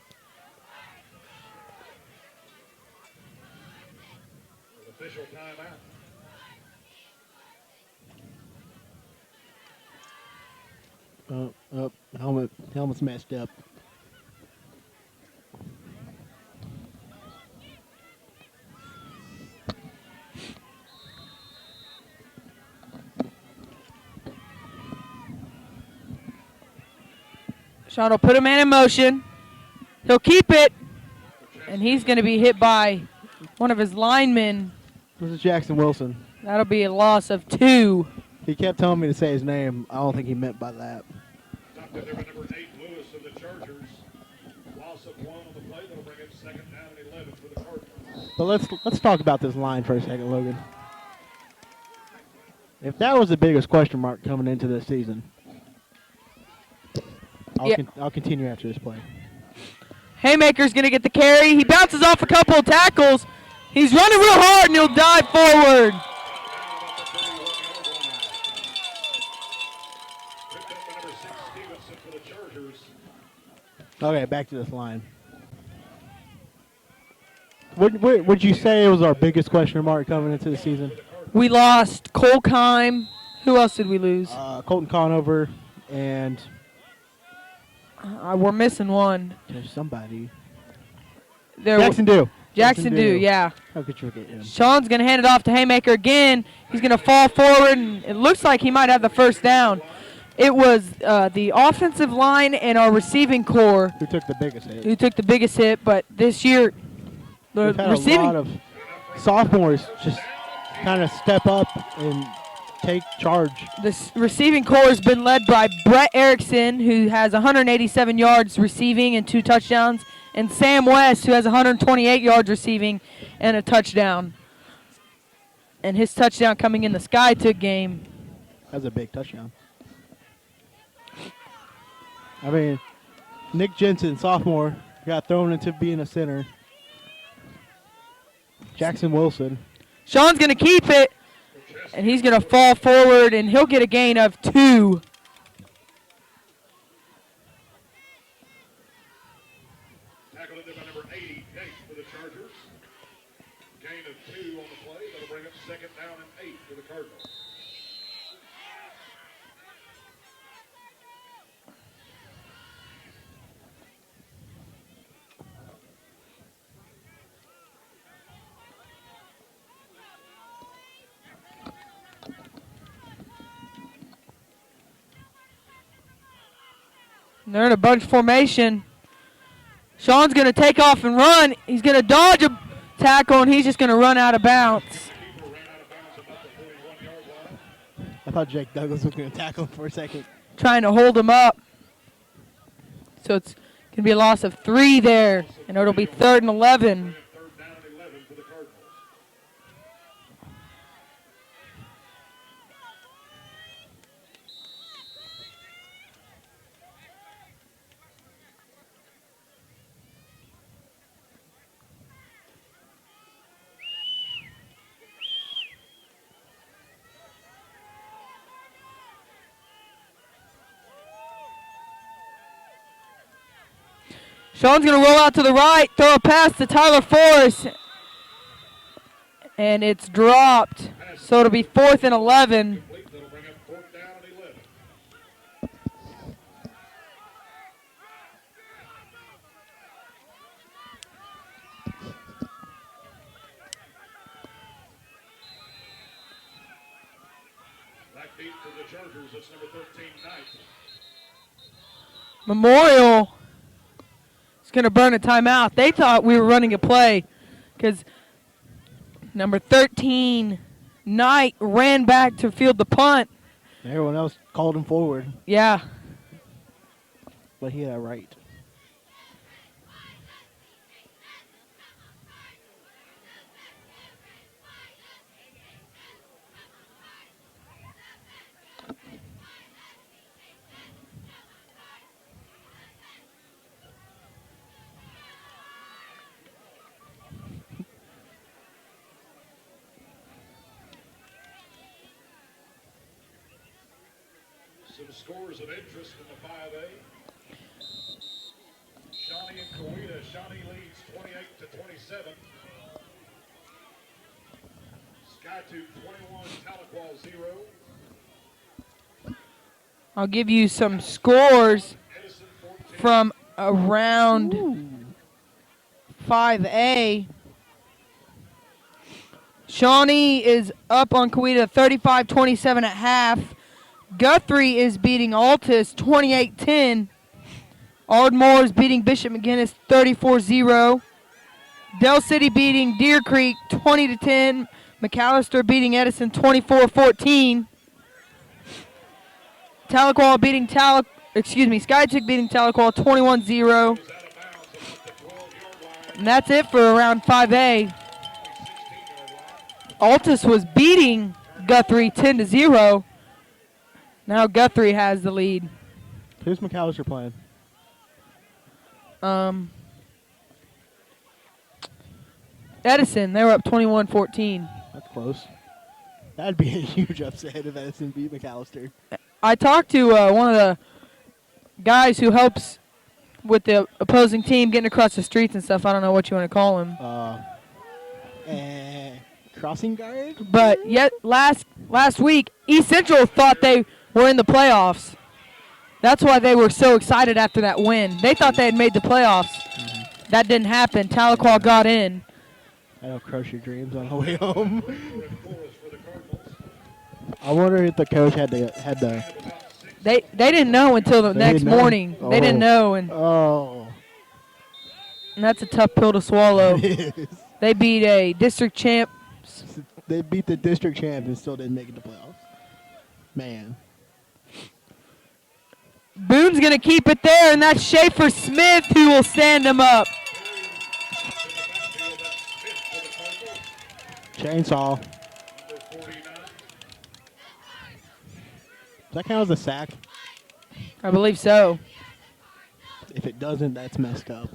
Speaker 4: Official timeout.
Speaker 2: Helmet's messed up.
Speaker 1: Sean will put a man in motion. He'll keep it. And he's going to be hit by one of his linemen.
Speaker 2: This is Jackson Wilson.
Speaker 1: That'll be a loss of 2.
Speaker 2: He kept telling me to say his name. I don't think he meant by that.
Speaker 4: Knocked in there by number 8, Lewis of the Chargers. Loss of 1 on the play. That'll bring it 2nd down and 11 for the Cardinals.
Speaker 2: But let's talk about this line for a second, Logan. If that was the biggest question mark coming into this season, I'll continue after this play.
Speaker 1: Haymaker's going to get the carry. He bounces off a couple of tackles. He's running real hard, and he'll dive forward.
Speaker 2: Okay, back to this line. Would you say it was our biggest question mark coming into the season?
Speaker 1: We lost Cole Kime. Who else did we lose?
Speaker 2: Colton Conover and
Speaker 1: We're missing one.
Speaker 2: there's somebody.
Speaker 1: Jackson
Speaker 2: Dew.
Speaker 1: Jackson Dew, yeah.
Speaker 2: How could you forget him?
Speaker 1: Sean's going to hand it off to Haymaker again. He's going to fall forward, and it looks like he might have the first down. It was the offensive line and our receiving core
Speaker 2: Who took the biggest hit?
Speaker 1: who took the biggest hit, but this year, the
Speaker 2: We've had
Speaker 1: receiving
Speaker 2: a lot of sophomores just kind of step up and take charge.
Speaker 1: receiving core has been led by Brett Erickson, who has 187 yards receiving and 2 touchdowns, and Sam West, who has 128 yards receiving and a touchdown. And his touchdown coming in the SkyTook game.
Speaker 2: That's a big touchdown. I mean, Nick Jensen, sophomore, got thrown into being a center. Jackson Wilson.
Speaker 1: Sean's going to keep it, and he's going to fall forward, and he'll get a gain of 2.
Speaker 4: Tackled in there by number 88 for the Chargers. Gain of 2 on the play. That'll bring up 2nd down and 8 for the Cardinals.
Speaker 1: They're in a bunch formation. Sean's going to take off and run. He's going to dodge a tackle, and he's just going to run out of bounds.
Speaker 2: I thought Jake Douglas was going to tackle him for a second.
Speaker 1: Trying to hold him up. So it's going to be a loss of 3 there, and it'll be 3rd and 11.
Speaker 4: Third down and 11 for the Cardinals.
Speaker 1: Sean's going to roll out to the right, throw a pass to Tyler Forrest, and it's dropped. So it'll be 4th and 11.
Speaker 4: That'll bring up 4th down and 11. Back deep for the Chargers. That's number 13, Knight.
Speaker 1: Memorial is going to burn a timeout. They thought we were running a play because number 13, Knight, ran back to field the punt.
Speaker 2: Everyone else called him forward,
Speaker 1: Yeah.
Speaker 2: but he had that right.
Speaker 4: Some scores of interest in the 5A. Shawnee and Coweta. Shawnee leads 28-27. SkyTook 21, Tahlequah 0.
Speaker 1: I'll give you some scores
Speaker 4: Edison 14.
Speaker 1: from around 5A. Shawnee is up on Coweta 35-27 at half. Guthrie is beating Altus 28-10. Ardmore's beating Bishop McGinnis 34-0. Dell City beating Deer Creek 20-10. McAllister beating Edison 24-14. Tahlequah beating Skychick beating Tahlequah 21-0. And that's it for round 5A. Altus was beating Guthrie 10-0. Now Guthrie has the lead.
Speaker 2: Who's McAllister playing?
Speaker 1: Edison, they were up 21-14.
Speaker 2: That's close. That'd be a huge upset if Edison beat McAllister.
Speaker 1: I talked to one of the guys who helps with the opposing team getting across the streets and stuff. I don't know what you want to call him.
Speaker 2: Crossing guard?
Speaker 1: But yet last week, East Central thought they were in the playoffs. That's why they were so excited after that win. They thought they had made the playoffs. That didn't happen. Tahlequah got in.
Speaker 2: That'll crush your dreams on the way home. I wonder if the coach had the.
Speaker 1: They didn't know until the next morning.
Speaker 2: Oh.
Speaker 1: They didn't know, and that's a tough pill to swallow.
Speaker 2: It is.
Speaker 1: They beat a district champ.
Speaker 2: They beat the district champ and still didn't make it to playoffs. Man.
Speaker 1: Boone's going to keep it there, and that's Schaefer Smith who will stand him up.
Speaker 2: Chainsaw. Does that count as a sack?
Speaker 1: I believe so.
Speaker 2: If it doesn't, that's messed up.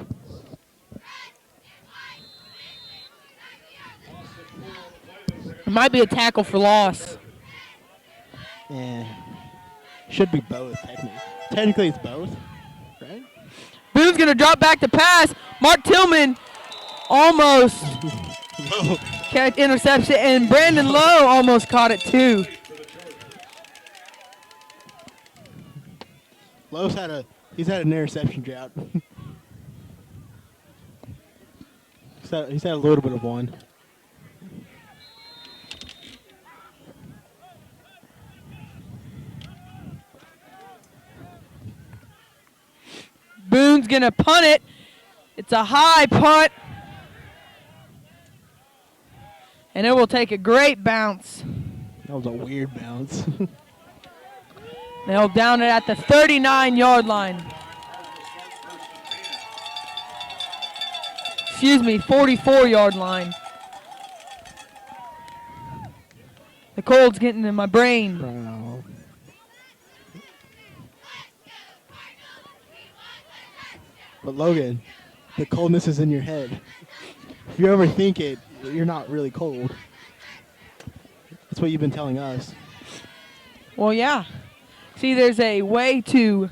Speaker 1: It might be a tackle for loss.
Speaker 2: Should be both, technically. Technically, it's both, right?
Speaker 1: Boone's going to drop back to pass. Mark Tillman almost catch interception, and Brandon Lowe almost caught it too.
Speaker 2: Lowe's he's had an interception drought. he's had a little bit of one.
Speaker 1: Boone's going to punt it. It's a high punt. And it will take a great bounce.
Speaker 2: That was a weird bounce.
Speaker 1: They'll down it at the 39-yard line. Excuse me, 44-yard line. The cold's getting in my brain.
Speaker 2: Wow. But Logan, the coldness is in your head. If you ever think it, you're not really cold. That's what you've been telling us.
Speaker 1: Well, yeah. See, there's a way to...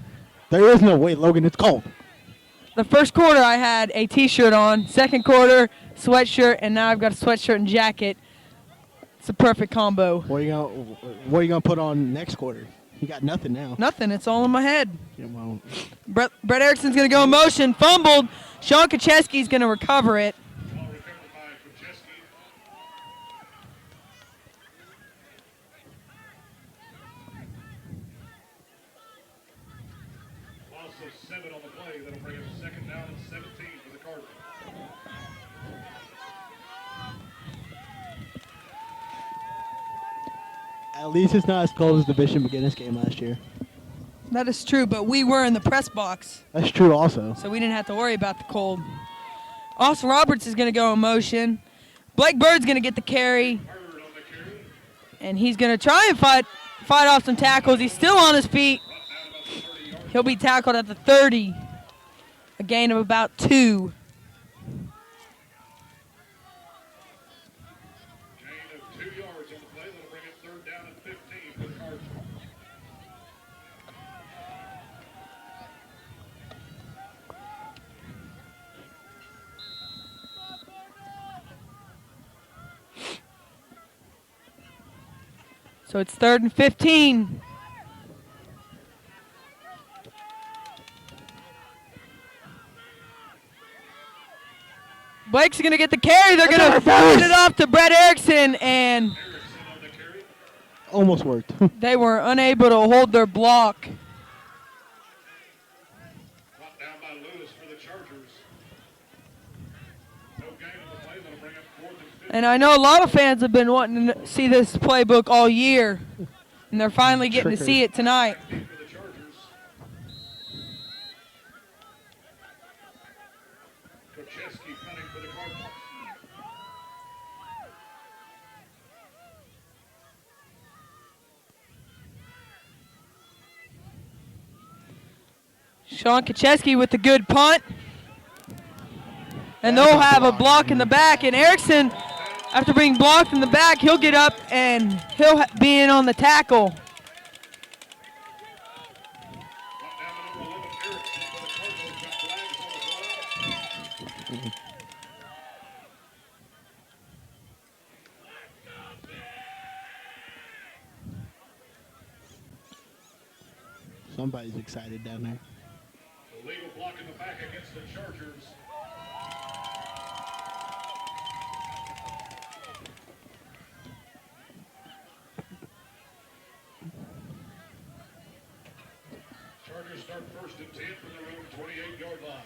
Speaker 2: There is no way, Logan. It's cold.
Speaker 1: The first quarter, I had a T-shirt on. Second quarter, sweatshirt, and now I've got a sweatshirt and jacket. It's a perfect combo.
Speaker 2: What are you gonna put on next quarter? You got nothing now.
Speaker 1: Nothing. It's all in my head.
Speaker 2: Yeah, well,
Speaker 1: Brett Erickson's going to go in motion. Fumbled. Sean Kacheski's going to recover it.
Speaker 4: Loss of 7 on the play. That'll bring up second down and 17 for the Cardinals.
Speaker 2: at least it's not as cold as the Bishop McGinnis game last year.
Speaker 1: That is true, but we were in the press box,
Speaker 2: That's true also.
Speaker 1: so we didn't have to worry about the cold. Austin Roberts is going to go in motion. Blake Bird's going to get the carry, and he's going to try and fight off some tackles. He's still on his feet. He'll be tackled at the 30, a gain of about 2.
Speaker 4: Gain of 2 yards on the play. That'll bring it third down and 15 for the Cardinals.
Speaker 1: So it's 3rd and 15. Blake's going to get the carry. They're going to hand it off to Brett Erickson, and
Speaker 2: Almost worked.
Speaker 1: they were unable to hold their block.
Speaker 4: Brought down
Speaker 1: And I know a lot of fans have been wanting to see this playbook all year, and they're finally getting to see it tonight. Sean Kacheski with the good punt. And they'll have a block in the back. And Erickson, after being blocked in the back, he'll get up and he'll be in on the tackle.
Speaker 2: Somebody's excited down there.
Speaker 7: Legal block in the back against the Chargers. Chargers start first and 10 from their own 28-yard line.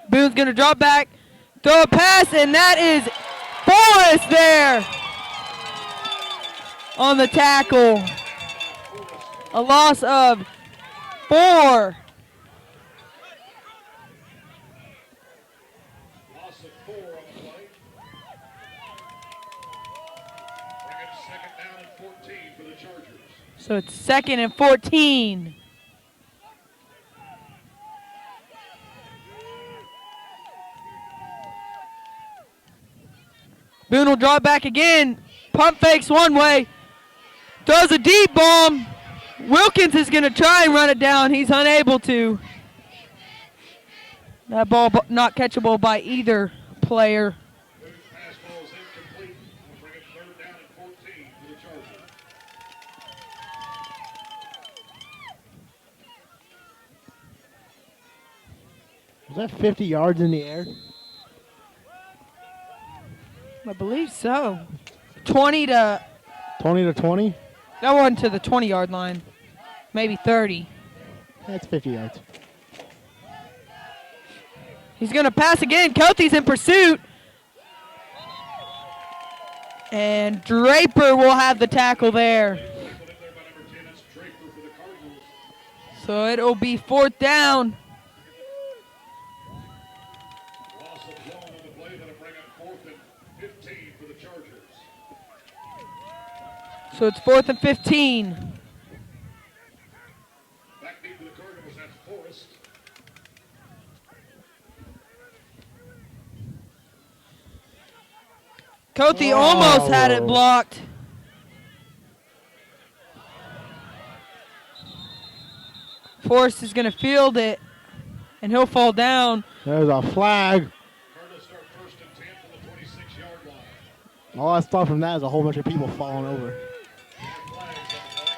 Speaker 1: Boone's going to drop back, throw a pass, and that is Forrest there on the tackle. A loss of 4.
Speaker 7: Loss of 4 on the play. Bring it second down and 14 for the Chargers.
Speaker 1: So it's 2nd and 14. Boone will drop back again. Pump fakes one way. Throws a deep bomb. Wilkins is going to try and run it down. He's unable to. That ball not catchable by either player.
Speaker 7: Boone's pass ball is incomplete. We'll bring it third down and 14 for the Chargers.
Speaker 2: Was that 50 yards in the air?
Speaker 1: I believe so. 20 to
Speaker 2: 20 to 20?
Speaker 1: that one to the 20-yard line. Maybe 30.
Speaker 2: That's 50 yards.
Speaker 1: He's going to pass again. Kelty's in pursuit. And Draper will have the tackle there. So it'll be 4th down.
Speaker 7: Loss of 1 on the play. That'll bring up 4th and 15 for the Chargers.
Speaker 1: So it's 4th and 15.
Speaker 7: Back deep for the Cardinals. That's Forrest.
Speaker 1: Kelty almost had it blocked. Forrest is going to field it, and he'll fall down.
Speaker 2: There's a flag.
Speaker 7: Cardinals start first and 10 from the 26-yard line.
Speaker 2: All I saw from that is a whole bunch of people falling over.
Speaker 7: Flags on the play.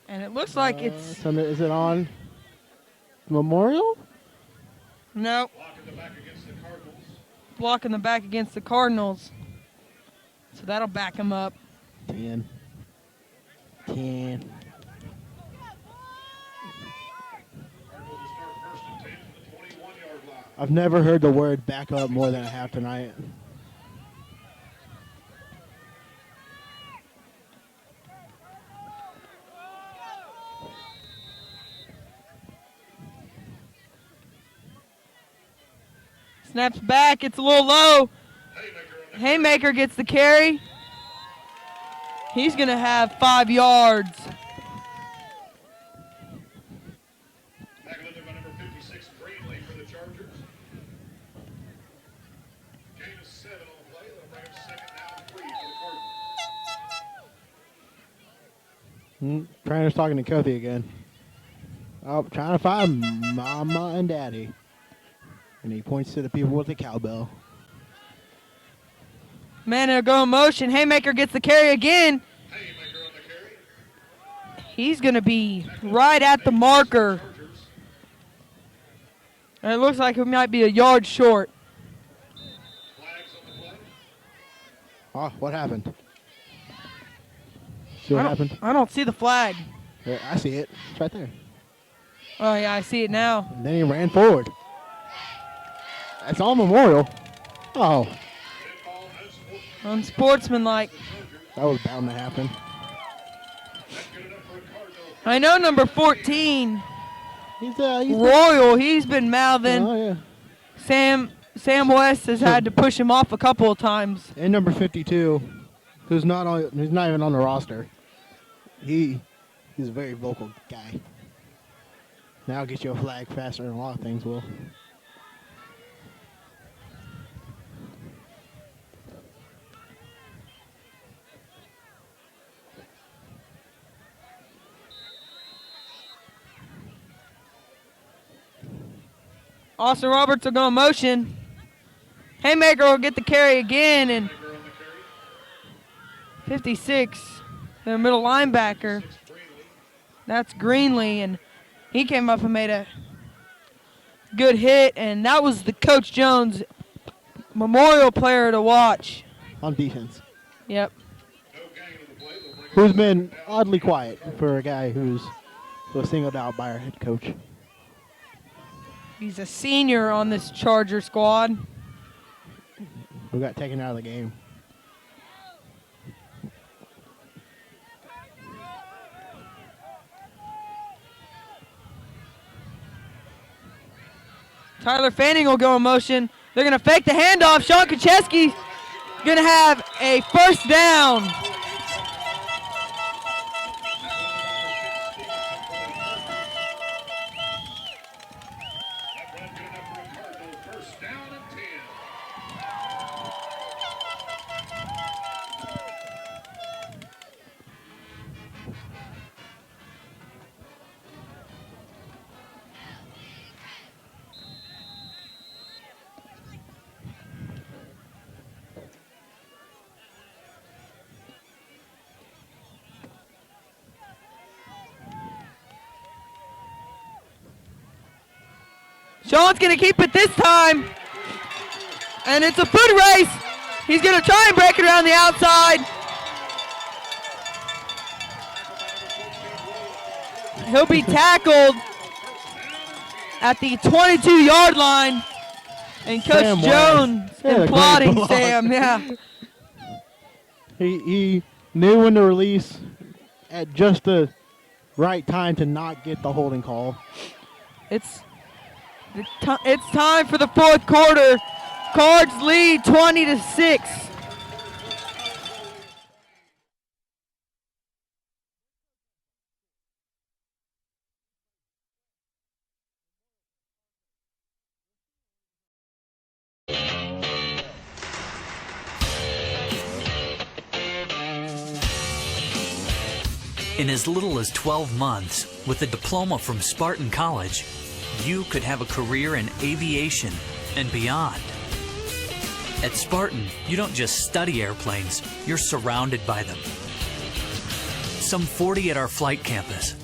Speaker 1: And it looks like it's
Speaker 2: So is it on Memorial?
Speaker 1: no
Speaker 7: Block in the back against the Cardinals.
Speaker 1: block in the back against the Cardinals. So that'll back him up.
Speaker 2: 10. 10.
Speaker 7: Cardinals will start first and 10 from the 21-yard line.
Speaker 2: I've never heard the word back up more than I have tonight.
Speaker 1: Snaps back. It's a little low. Haymaker gets the carry. He's going to have 5 yards.
Speaker 7: Tackled by number 56, Greenlee for the Chargers. Gain of 7 on the play. That'll bring up second down and 3 for the Cardinals.
Speaker 2: Trainer's talking to Kofi again. Oh, trying to find Mama and Daddy. And he points to the people with the cowbell.
Speaker 1: Man, it'll go in motion. Haymaker gets the carry again.
Speaker 7: Haymaker on the carry.
Speaker 1: He's going to be right at the marker. And it looks like it might be a yard short.
Speaker 2: Oh, what happened? See what happened?
Speaker 1: I don't see the flag.
Speaker 2: Yeah, I see it. It's right there.
Speaker 1: Oh, yeah, I see it now.
Speaker 2: And then he ran forward. That's all Memorial. Oh,
Speaker 1: Unsportsmanlike.
Speaker 2: that was bound to happen.
Speaker 1: I know number 14,
Speaker 2: He's
Speaker 1: Royal, he's been mouthing.
Speaker 2: Oh, yeah.
Speaker 1: Sam West has had to push him off a couple of times.
Speaker 2: And number 52, who's not even on the roster. He's a very vocal guy. Now I'll get you a flag faster than a lot of things will.
Speaker 1: Austin Roberts will go in motion. Haymaker will get the carry again, and 56, their middle linebacker. That's Greenlee, and he came up and made a good hit, and that was the Coach Jones Memorial player to watch.
Speaker 2: On defense.
Speaker 1: Yep.
Speaker 2: Who's been oddly quiet for a guy who was singled out by our head coach.
Speaker 1: He's a senior on this Charger squad.
Speaker 2: Who got taken out of the game.
Speaker 1: Tyler Fanning will go in motion. They're going to fake the handoff. Sean Kacheski going to have a first down.
Speaker 7: First down and 10.
Speaker 1: Sean's going to keep it this time. And it's a foot race. He's going to try and break it around the outside. He'll be tackled at the 22-yard line. And Coach
Speaker 2: Sam
Speaker 1: Jones
Speaker 2: Wise. Yeah, the great
Speaker 1: applauding
Speaker 2: block.
Speaker 1: Sam, yeah.
Speaker 2: He knew when to release at just the right time to not get the holding call.
Speaker 1: It's time for the fourth quarter. Cards lead 20-6.
Speaker 5: In as little as 12 months, with a diploma from Spartan College, you could have a career in aviation and beyond. At Spartan, you don't just study airplanes, you're surrounded by them. Some 40 at our flight campus,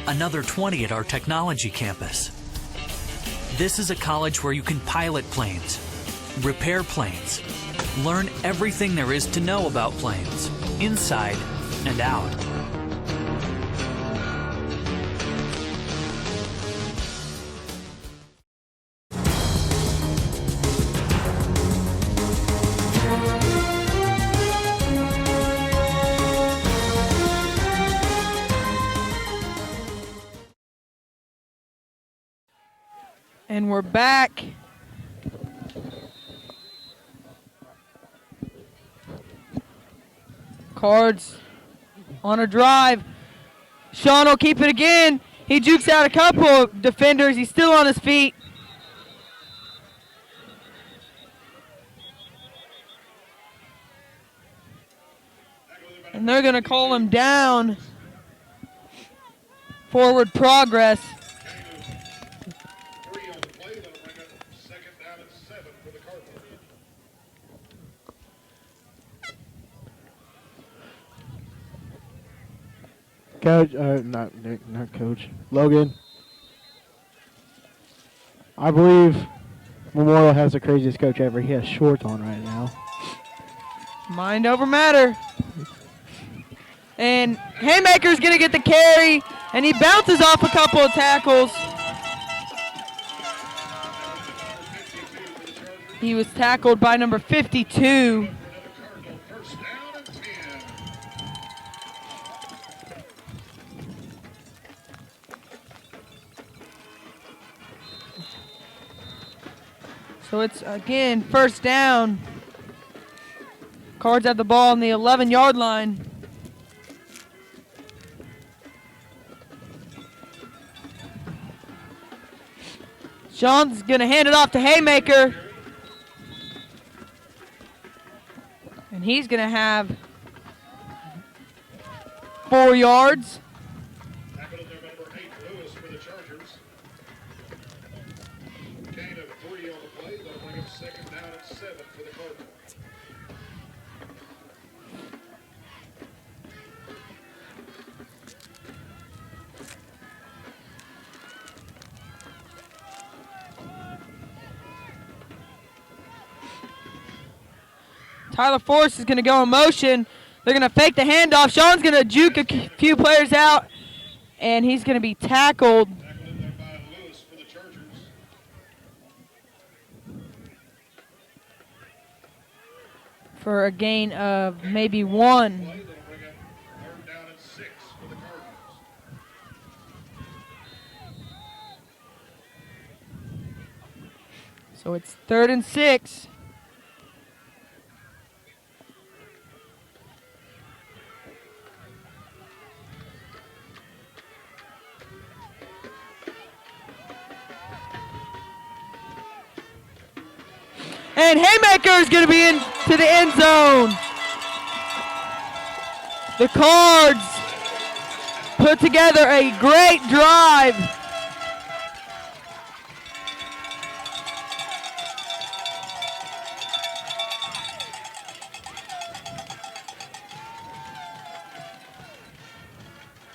Speaker 5: another 20 at our technology campus. This is a college where you can pilot planes, repair planes, learn everything there is to know about planes, inside and out.
Speaker 1: And we're back. Cards on a drive. Sean will keep it again. He jukes out a couple of defenders. He's still on his feet. And they're going to call him down. Forward progress.
Speaker 2: Coach, not Nick, not Coach. Logan. I believe Memorial has the craziest coach ever. He has shorts on right now.
Speaker 1: Mind over matter. And Haymaker's going to get the carry, and he bounces off a couple of tackles. He was tackled by number 52.
Speaker 7: First down and 10.
Speaker 1: So it's, again, first down. Cards have the ball on the 11-yard line. Sean's going to hand it off to Haymaker. And he's going to have 4 yards.
Speaker 7: Tackle at number 8, Lewis for the Chargers. Gain of 3 on the play. That'll bring up second down and 7 for the Cardinals.
Speaker 1: Tyler Force is going to go in motion. They're going to fake the handoff. Sean's going to juke a few players out, and he's going to be tackled.
Speaker 7: Tackled in there by Lewis for the Chargers.
Speaker 1: For a gain of maybe 1.
Speaker 7: Play that'll bring up third down and 6 for the Cardinals.
Speaker 1: So it's 3rd and 6. And Haymaker is going to be into the end zone. The Cards put together a great drive.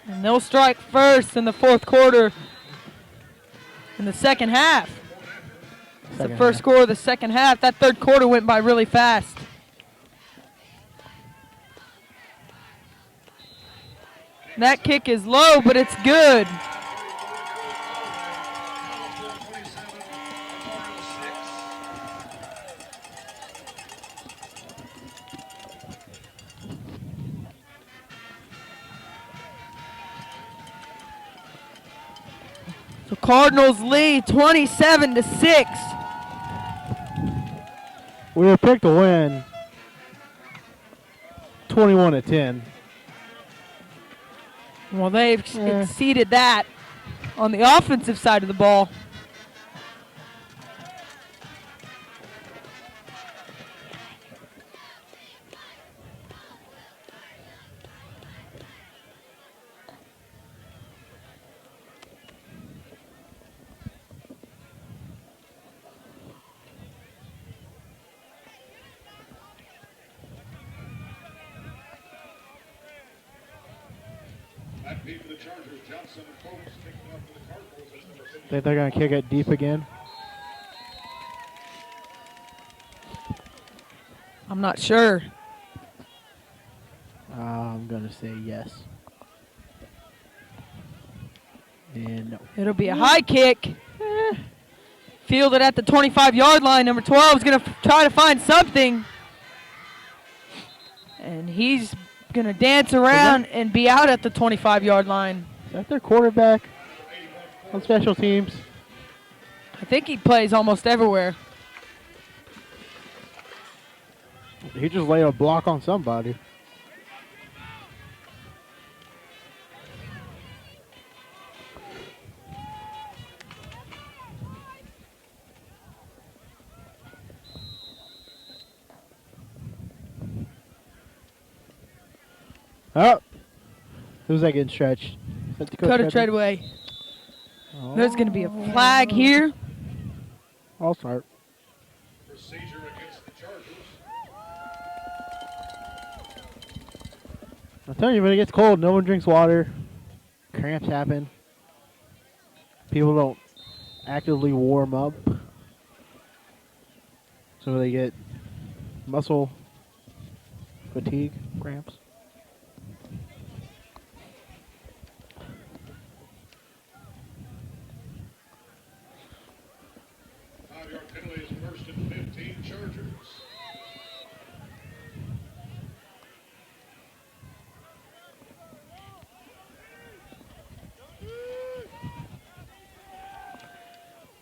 Speaker 1: And they'll strike first in the 4th quarter in the second half. It's the first score of the second half. That 3rd quarter went by really fast. That kick is low, but it's good. So Cardinals lead 27-6.
Speaker 2: We were picked to win 21-10.
Speaker 1: Well, they've exceeded that on the offensive side of the ball.
Speaker 7: That beat for the Chargers. Johnson and Folks kicking off for the Cardinals. That's number 50.
Speaker 2: Think they're going to kick it deep again?
Speaker 1: I'm not sure.
Speaker 2: I'm going to say yes. And no.
Speaker 1: It'll be a high kick. Fielded at the 25-yard line. Number 12 is going to try to find something. And he's going to dance around and be out at the 25-yard line.
Speaker 2: Is that their quarterback on special teams?
Speaker 1: I think he plays almost everywhere.
Speaker 2: He just laid a block on somebody. Oh, who's that getting stretched? Is that
Speaker 1: Dakota Treadway. There's going to be a flag here.
Speaker 2: I'll start.
Speaker 7: Procedure against the Chargers.
Speaker 2: I'm telling you, when it gets cold, no one drinks water. cramps happen. People don't actively warm up, so they get muscle fatigue cramps.
Speaker 7: Five-yard penalty is first and 15 Chargers.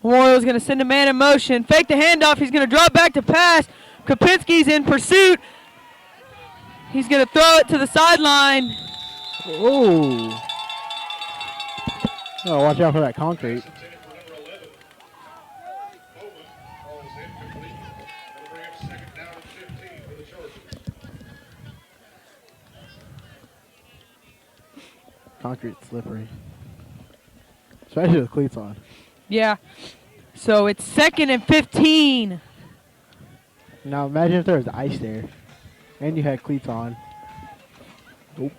Speaker 1: Memorial's going to send a man in motion. Fake the handoff. He's going to drop back to pass. Kopinski's in pursuit. He's going to throw it to the sideline.
Speaker 2: Oh! Oh, watch out for that concrete.
Speaker 7: Intended for number 11. Bowman calls incomplete. That'll bring up second down and 15 for the Chargers.
Speaker 2: Concrete's slippery. Especially with cleats on.
Speaker 1: Yeah. So it's 2nd and 15.
Speaker 2: Now imagine if there was ice there and you had cleats on. Nope.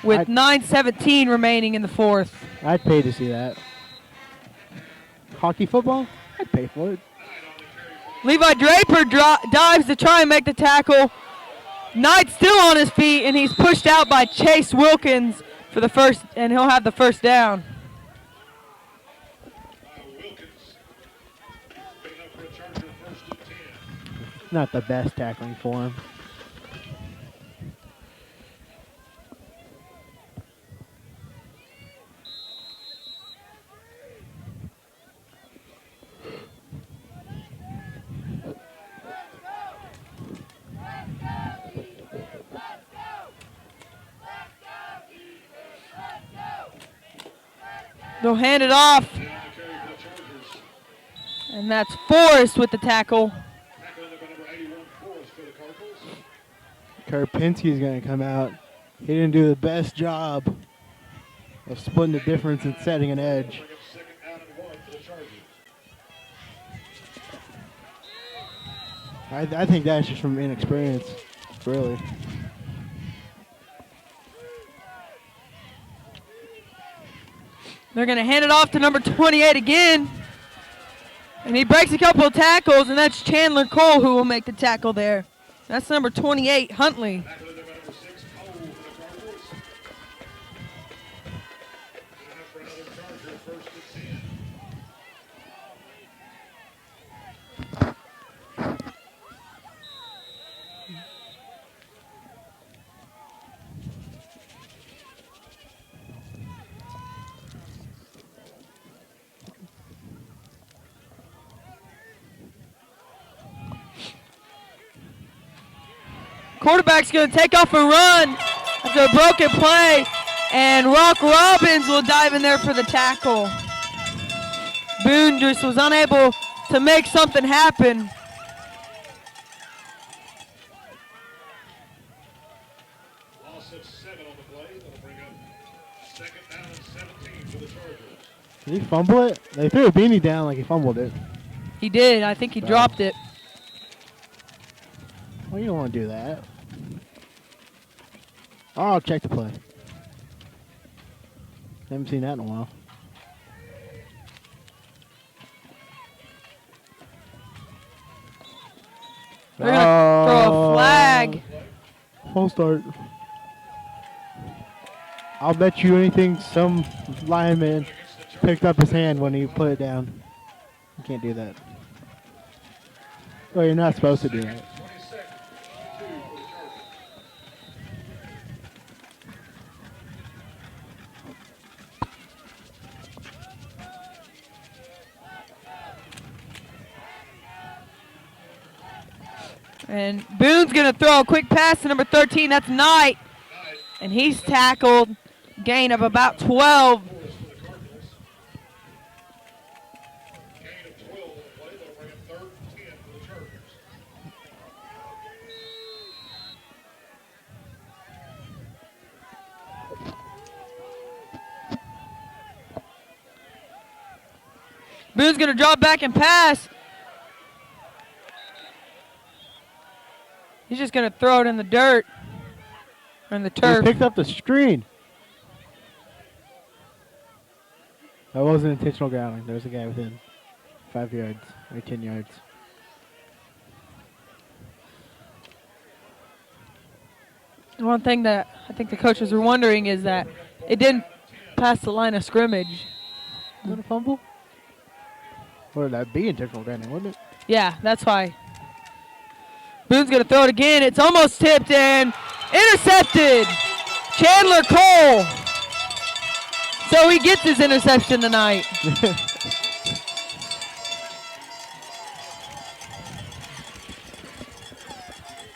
Speaker 1: With 9:17 remaining in the fourth.
Speaker 2: I'd pay to see that. Hockey football? I'd pay for it.
Speaker 1: Levi Draper dives to try and make the tackle. Knight's still on his feet, and he's pushed out by Chase Wilkins for the first, and he'll have the first down.
Speaker 7: Wilkins picking up for a Charger first and 10.
Speaker 2: Not the best tackling for him.
Speaker 1: They'll hand it off. And that's Forrest with the tackle.
Speaker 7: Tackling up by number 81 Forrest for the Cardinals.
Speaker 2: Karpinski's going to come out. He didn't do the best job of splitting the difference and setting an edge.
Speaker 7: Bring up second down and 1 for the Chargers.
Speaker 2: I think that's just from inexperience, really.
Speaker 1: They're going to hand it off to number 28 again. And he breaks a couple of tackles, and that's Chandler Cole who will make the tackle there. That's number 28, Huntley.
Speaker 7: Tackling up by number 6 Cole for the Cardinals. Enough for another Charger first and 10.
Speaker 1: Quarterback's going to take off and run after a broken play, and Rock Robbins will dive in there for the tackle. Boone just was unable to make something happen.
Speaker 7: Loss of 7 on the play. That'll bring up second down and 17 for the Chargers.
Speaker 2: Did he fumble it? They threw a beanie down like he fumbled it.
Speaker 1: He did. I think he dropped it.
Speaker 2: Well, you don't want to do that. I'll check the play. Haven't seen that in a while.
Speaker 1: They're going to throw a flag.
Speaker 2: Full start. I'll bet you anything some lineman picked up his hand when he put it down. You can't do that. Well, you're not supposed to do that.
Speaker 7: 22 for the Chargers.
Speaker 1: And Boone's going to throw a quick pass to number 13. That's Knight. And he's tackled. Gain of about 12.
Speaker 7: For the Cardinals. Gain of 12 on the play. That'll bring up third and 10 for the Chargers.
Speaker 1: Boone's going to drop back and pass. He's just going to throw it in the dirt. And the
Speaker 2: He
Speaker 1: turf.
Speaker 2: picked up the screen. That wasn't intentional grounding. There's a guy within 5 yards or 10 yards.
Speaker 1: One thing that I think the coaches were wondering is that it didn't pass the line of scrimmage.
Speaker 2: Was that a fumble? Or would that be intentional grounding, wouldn't it?
Speaker 1: Yeah, that's why. Boone's going to throw it again. It's almost tipped and intercepted. Chandler Cole. So he gets his interception tonight.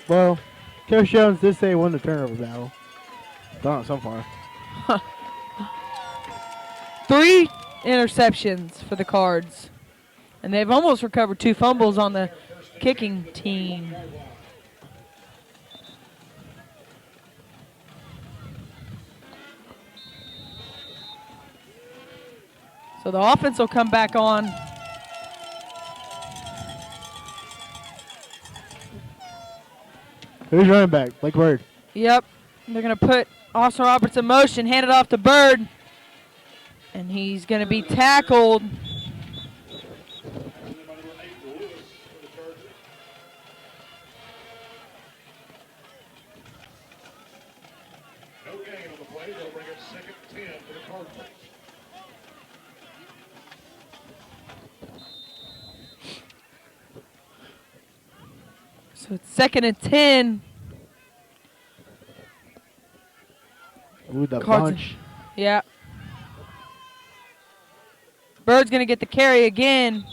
Speaker 2: Well, Coach Jones did say he won the turnover battle. Done it so far.
Speaker 1: 3 interceptions for the Cards. And they've almost recovered 2 fumbles on the kicking team. So the offense will come back on.
Speaker 2: Who's running back? Blake Bird.
Speaker 1: Yep. They're going to put Austin Roberts in motion, hand it off to Bird. And he's going to be tackled.
Speaker 7: No gain on the play. They'll bring it 2nd and 10 for the Cardinals.
Speaker 1: So it's 2nd and 10.
Speaker 2: Ooh, the
Speaker 1: Cards-
Speaker 2: bunch.
Speaker 1: Yeah. Bird's going to get the carry again.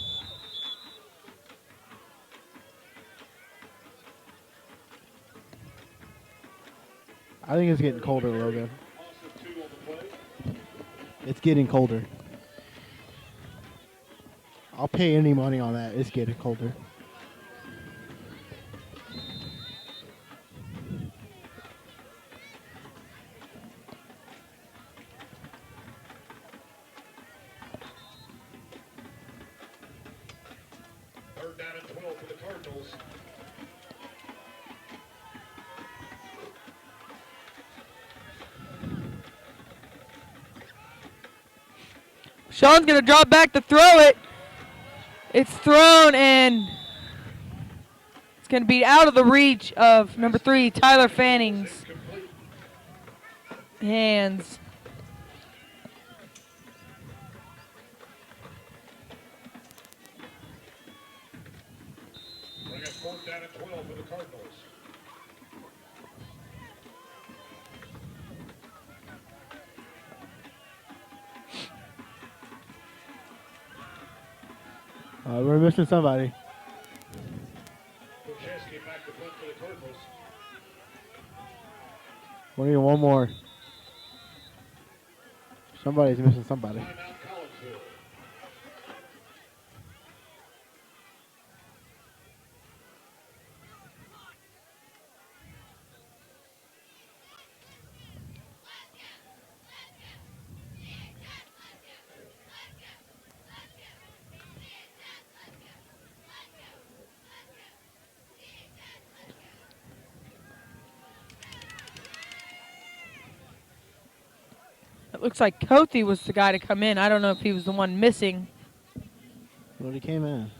Speaker 2: I think it's getting colder, Logan. It's getting colder. I'll pay any money on that. It's getting colder.
Speaker 7: Third down and 12 for the Cardinals.
Speaker 1: Sean's going to drop back to throw it. It's thrown and it's going to be out of the reach of number 3, Tyler Fanning's hands.
Speaker 7: Bring it 4th down and 12 for the Cardinals.
Speaker 2: We're missing somebody.
Speaker 7: Kucheski back to punt for the Cardinals.
Speaker 2: We need one more. Somebody's missing somebody.
Speaker 7: Timeout Collinsville.
Speaker 1: It looks like Kothi was the guy to come in. I don't know if he was the one missing.
Speaker 2: Well, he came in.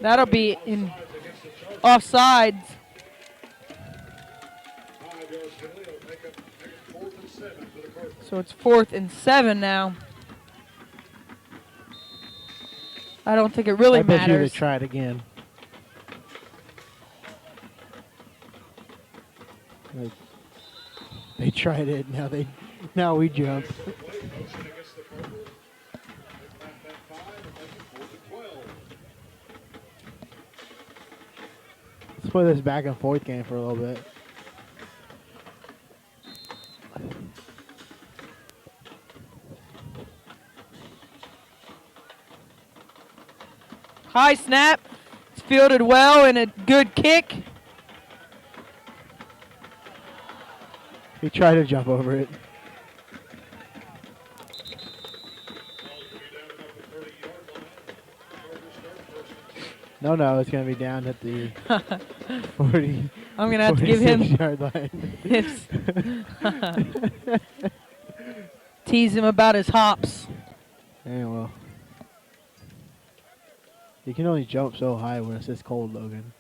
Speaker 1: That'll be in offsides.
Speaker 7: 5 yards penalty. It'll make it 4th and 7 for the Cardinals.
Speaker 1: So it's 4th and 7 now. I don't think it really
Speaker 2: I bet you they
Speaker 1: matters.
Speaker 2: try it again. They tried it. Now we jump.
Speaker 7: Play motion against the Cardinals. Take back that 5 and make it 4th and 12.
Speaker 2: Let's play this back and forth game for a little bit.
Speaker 1: High snap. It's fielded well and a good kick.
Speaker 2: He tried to jump over it. No, it's going to be down at the 40.
Speaker 1: I'm going to have to give him
Speaker 2: 46-yard line.
Speaker 1: Tease him about his hops.
Speaker 2: Yeah, well. You can only jump so high when it's this cold, Logan.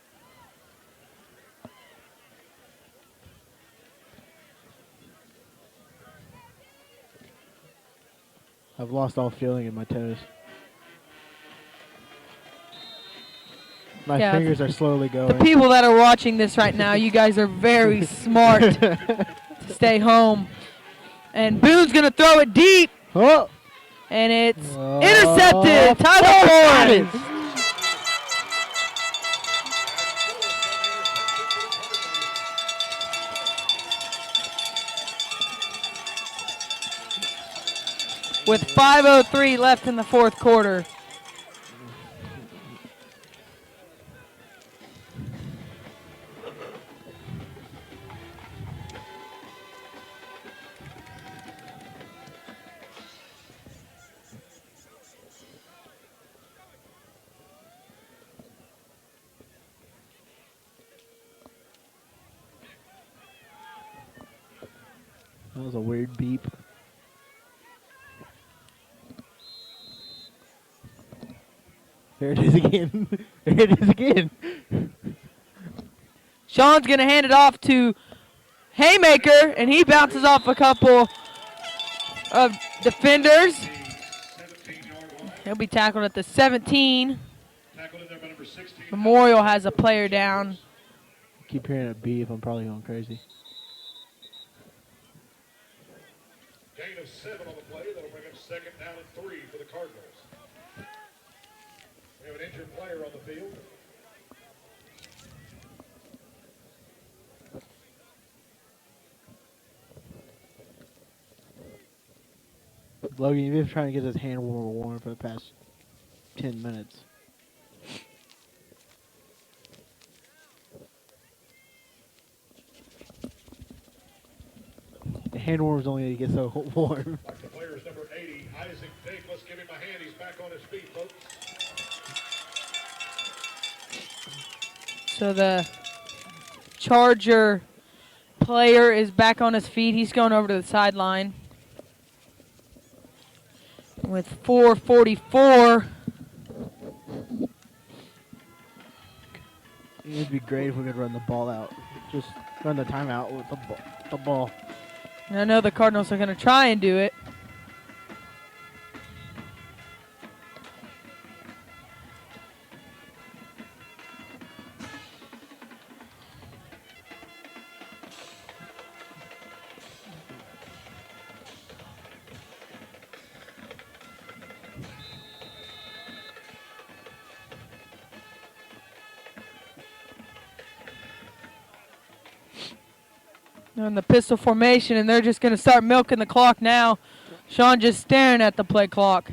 Speaker 2: I've lost all feeling in my toes. My
Speaker 1: Yeah,
Speaker 2: fingers are slowly going.
Speaker 1: The people that are watching this right now, you guys are very smart to stay home. And Boone's going to throw it deep.
Speaker 2: Oh.
Speaker 1: And it's intercepted. Tyler Forrest. With 5:03 left in the fourth quarter.
Speaker 2: That was a weird beep. There it is again. There it is again.
Speaker 1: Sean's going to hand it off to Haymaker, and he bounces off a couple of defenders. He'll be tackled at the 17. Memorial has a player down.
Speaker 2: Keep hearing a beep. I'm probably going crazy.
Speaker 7: Gain of 7 on the play. That'll bring up second down and 3 for the Cardinals. We have an injured player on the field.
Speaker 2: Logan, you've been trying to get his hand warm for the past 10 minutes. The hand warmers only get so warm.
Speaker 7: Like the player's number 80, Isaac Dake. Let's give him a hand. He's back on his feet, folks.
Speaker 1: So the Charger player is back on his feet. He's going over to the sideline. With 4:44.
Speaker 2: It'd be great if we could run the ball out. Just run the timeout with the ball.
Speaker 1: And I know the Cardinals are going to try and do it. They're in the pistol formation, and they're just going to start milking the clock now. Sean just staring at the play clock.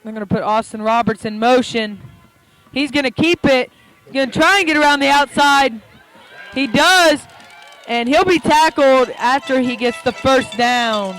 Speaker 1: They're going to put Austin Roberts in motion. He's going to keep it. He's going to try and get around the outside. He does, and he'll be tackled after he gets the first down.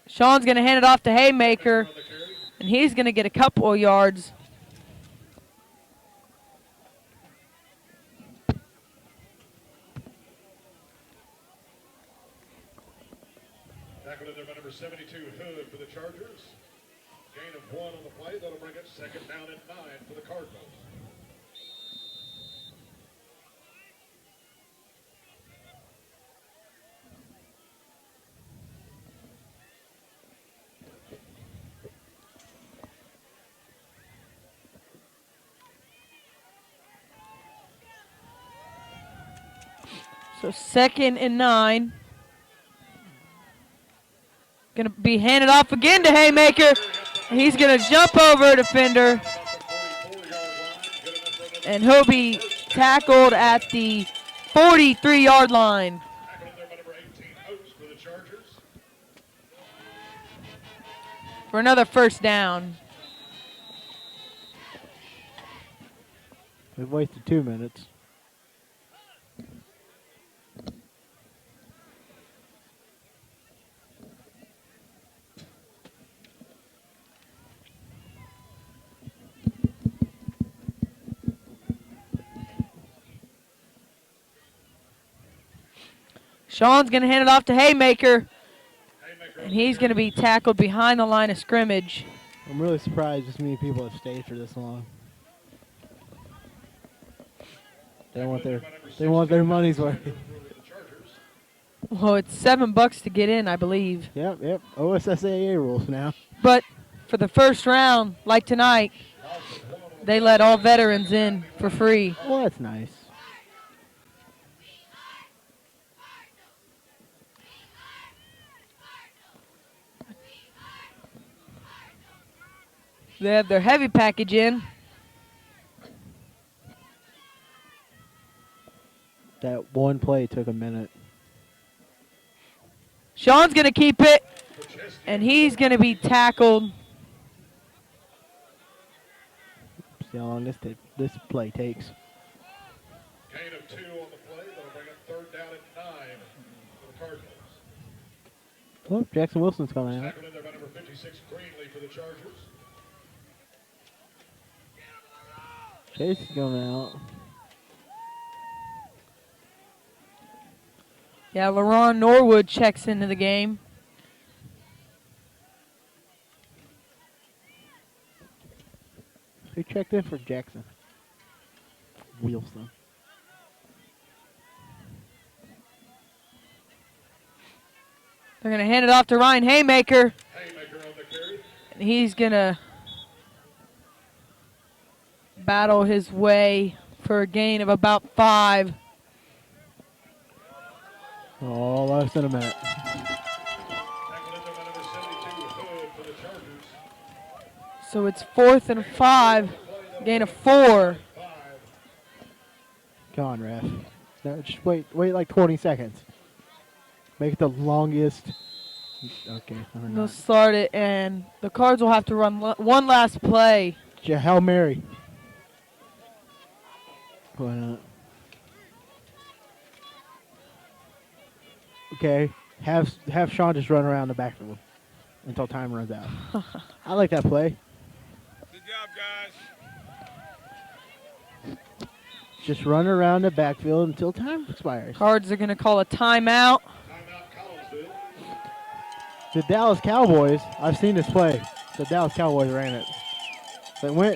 Speaker 1: Sean's going to hand it off to Haymaker, and he's going to get a couple of yards.
Speaker 7: Tackled in there by number 72, Hood for the Chargers. Gain of 1 on the play. That'll bring it second down and 9 for the Cardinals.
Speaker 1: So 2nd and 9. Going to be handed off again to Haymaker. He's going to jump over a defender. And he'll be tackled at the 43-yard line. For another first down.
Speaker 2: We've wasted 2 minutes.
Speaker 1: Sean's going to hand it off to Haymaker. And he's going to be tackled behind the line of scrimmage.
Speaker 2: I'm really surprised this many people have stayed for this long. They want their money's worth.
Speaker 1: Well, it's $7 to get in, I believe.
Speaker 2: Yep. OSSAA rules now.
Speaker 1: But for the first round, like tonight, they let all veterans in for free.
Speaker 2: Well, that's nice.
Speaker 1: They have their heavy package in.
Speaker 2: That one play took a minute.
Speaker 1: Sean's going to keep it, and he's going to be tackled.
Speaker 2: See how long this play takes.
Speaker 7: Gain of 2 on the play. That'll bring up 3rd down and 9 for the Cardinals.
Speaker 2: Oh, Jackson Wilson's coming out.
Speaker 7: Tackled in there by number 56, Greenlee for the Chargers.
Speaker 2: Chase is going out.
Speaker 1: Yeah, LaRon Norwood checks into the game.
Speaker 2: Who checked in for Jackson? Wilson.
Speaker 1: They're going to hand it off to Ryan Haymaker.
Speaker 7: Haymaker on the carry.
Speaker 1: And he's going to battle his way for a gain of about 5.
Speaker 2: Oh, less than a minute.
Speaker 7: Tackled in there by number 72, Hood for the Chargers.
Speaker 1: So it's 4th and 5, gain of 4.
Speaker 2: Come on, ref. No, just wait like 20 seconds. Make it the longest. Okay, never
Speaker 1: They'll
Speaker 2: mind.
Speaker 1: start it, and the Cards will have to run one last play.
Speaker 2: Hail Mary. Why not? Okay, have Sean just run around the backfield until time runs out. I like that play.
Speaker 7: Good job, guys.
Speaker 2: Just run around the backfield until time expires.
Speaker 1: Cards are going to call a timeout.
Speaker 7: Timeout, Collinsville.
Speaker 2: The Dallas Cowboys, I've seen this play. The Dallas Cowboys ran it.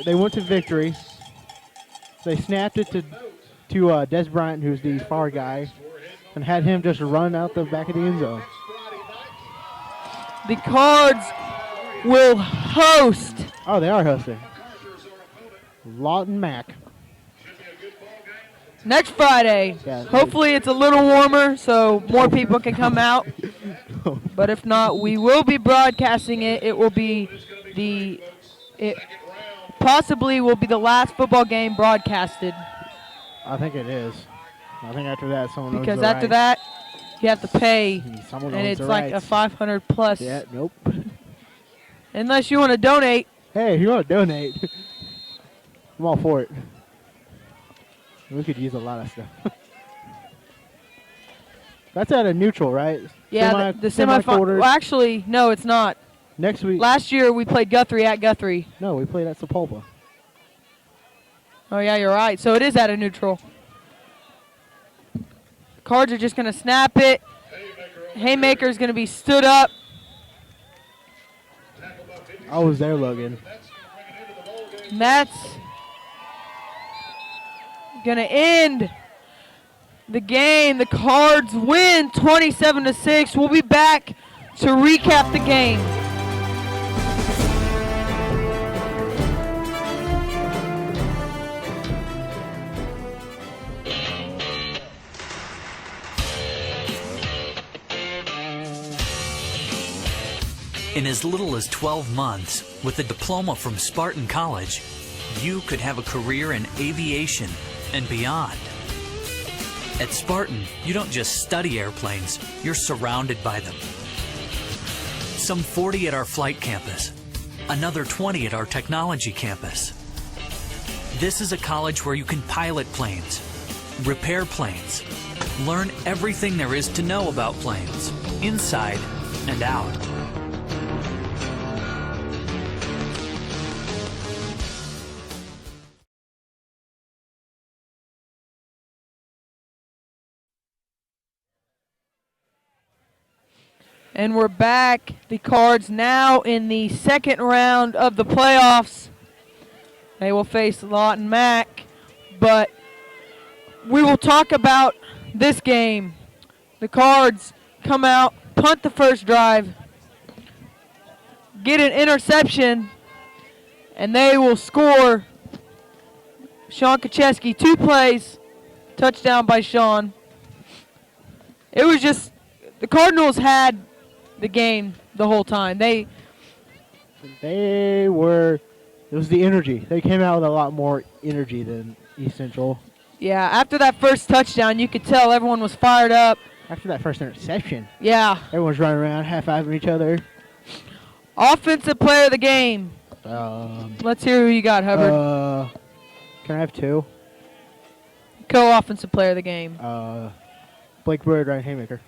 Speaker 2: They went to victory. They snapped it to Des Bryant, who's the far guy, and had him just run out the back of the end zone.
Speaker 1: The Cards will host.
Speaker 2: Oh, they are hosting. Lawton Mack.
Speaker 1: Next Friday.
Speaker 2: Yeah.
Speaker 1: Hopefully it's a little warmer so more people can come out. But if not, we will be broadcasting it. It will be it possibly will be the last football game broadcasted.
Speaker 2: I think it is. I think after that, someone owns
Speaker 1: Because
Speaker 2: the
Speaker 1: after
Speaker 2: rights.
Speaker 1: that, you have to pay.
Speaker 2: Someone
Speaker 1: And
Speaker 2: owns
Speaker 1: it's
Speaker 2: the
Speaker 1: like
Speaker 2: rights.
Speaker 1: a 500 plus.
Speaker 2: Yeah, nope.
Speaker 1: Unless you want to donate.
Speaker 2: Hey, if you want to donate, I'm all for it. We could use a lot of stuff. That's at a neutral, right?
Speaker 1: Yeah, the semifinal. Well, actually, no, it's not.
Speaker 2: Next week.
Speaker 1: Last year we played Guthrie at Guthrie.
Speaker 2: No, we played at Sepulpa.
Speaker 1: Oh, yeah, you're right. So it is at a neutral. Cards are just going to snap it. Haymaker's going to be stood up.
Speaker 2: I was there, Logan.
Speaker 1: And that's going to end the game. The Cards win 27-6. We'll be back to recap the game.
Speaker 5: In as little as 12 months, with a diploma from Spartan College, you could have a career in aviation and beyond. At Spartan, you don't just study airplanes, you're surrounded by them. Some 40 at our flight campus, another 20 at our technology campus. This is a college where you can pilot planes, repair planes, learn everything there is to know about planes, inside and out.
Speaker 1: And we're back. The Cards now in the second round of the playoffs. They will face Lawton Mack, but we will talk about this game. The Cards come out, punt the first drive, get an interception, and they will score. Sean Kacheski, 2 plays, touchdown by Sean. It was just, the Cardinals had the game the whole time.
Speaker 2: They were, it was the energy. They came out with a lot more energy than East Central.
Speaker 1: Yeah, after that first touchdown, you could tell everyone was fired up.
Speaker 2: After that first interception,
Speaker 1: Yeah.
Speaker 2: everyone's running around, high-fiving each other.
Speaker 1: Offensive player of the game. Let's hear who you got, Hubbard.
Speaker 2: Can I have 2?
Speaker 1: Co-offensive player of the game.
Speaker 2: Blake Bird, Ryan Haymaker.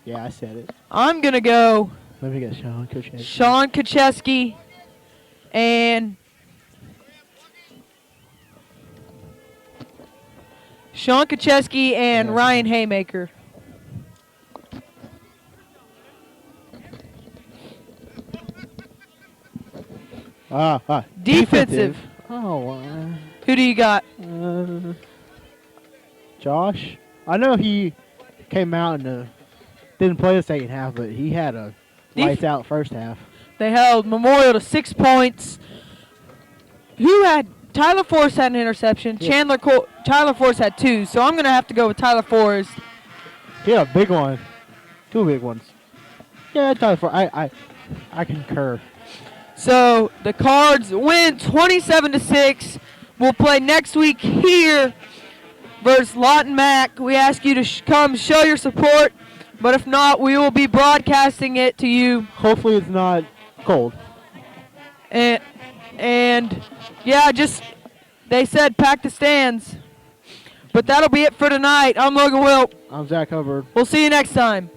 Speaker 2: Yeah, I said it.
Speaker 1: I'm going to go
Speaker 2: Let me get Sean Kacheski.
Speaker 1: Sean Kacheski and Ryan Haymaker. Defensive.
Speaker 2: Oh,
Speaker 1: Who do you got?
Speaker 2: Josh. I know he came out and didn't play the second half, but he had a lights out first half.
Speaker 1: They held Memorial to 6 points. Who had Tyler Forrest had an interception.
Speaker 2: Yeah.
Speaker 1: Tyler Forrest had 2, so I'm going to have to go with Tyler Forrest.
Speaker 2: He had a big one. 2 big ones. Yeah, Tyler Forrest. I concur.
Speaker 1: So the Cards win 27-6. We'll play next week here versus Lawton Mack. We ask you to come show your support, but if not, we will be broadcasting it to you.
Speaker 2: Hopefully it's not cold.
Speaker 1: And yeah, just they said pack the stands. But that'll be it for tonight. I'm Logan Wilp.
Speaker 2: I'm Zach Hubbard.
Speaker 1: We'll see you next time.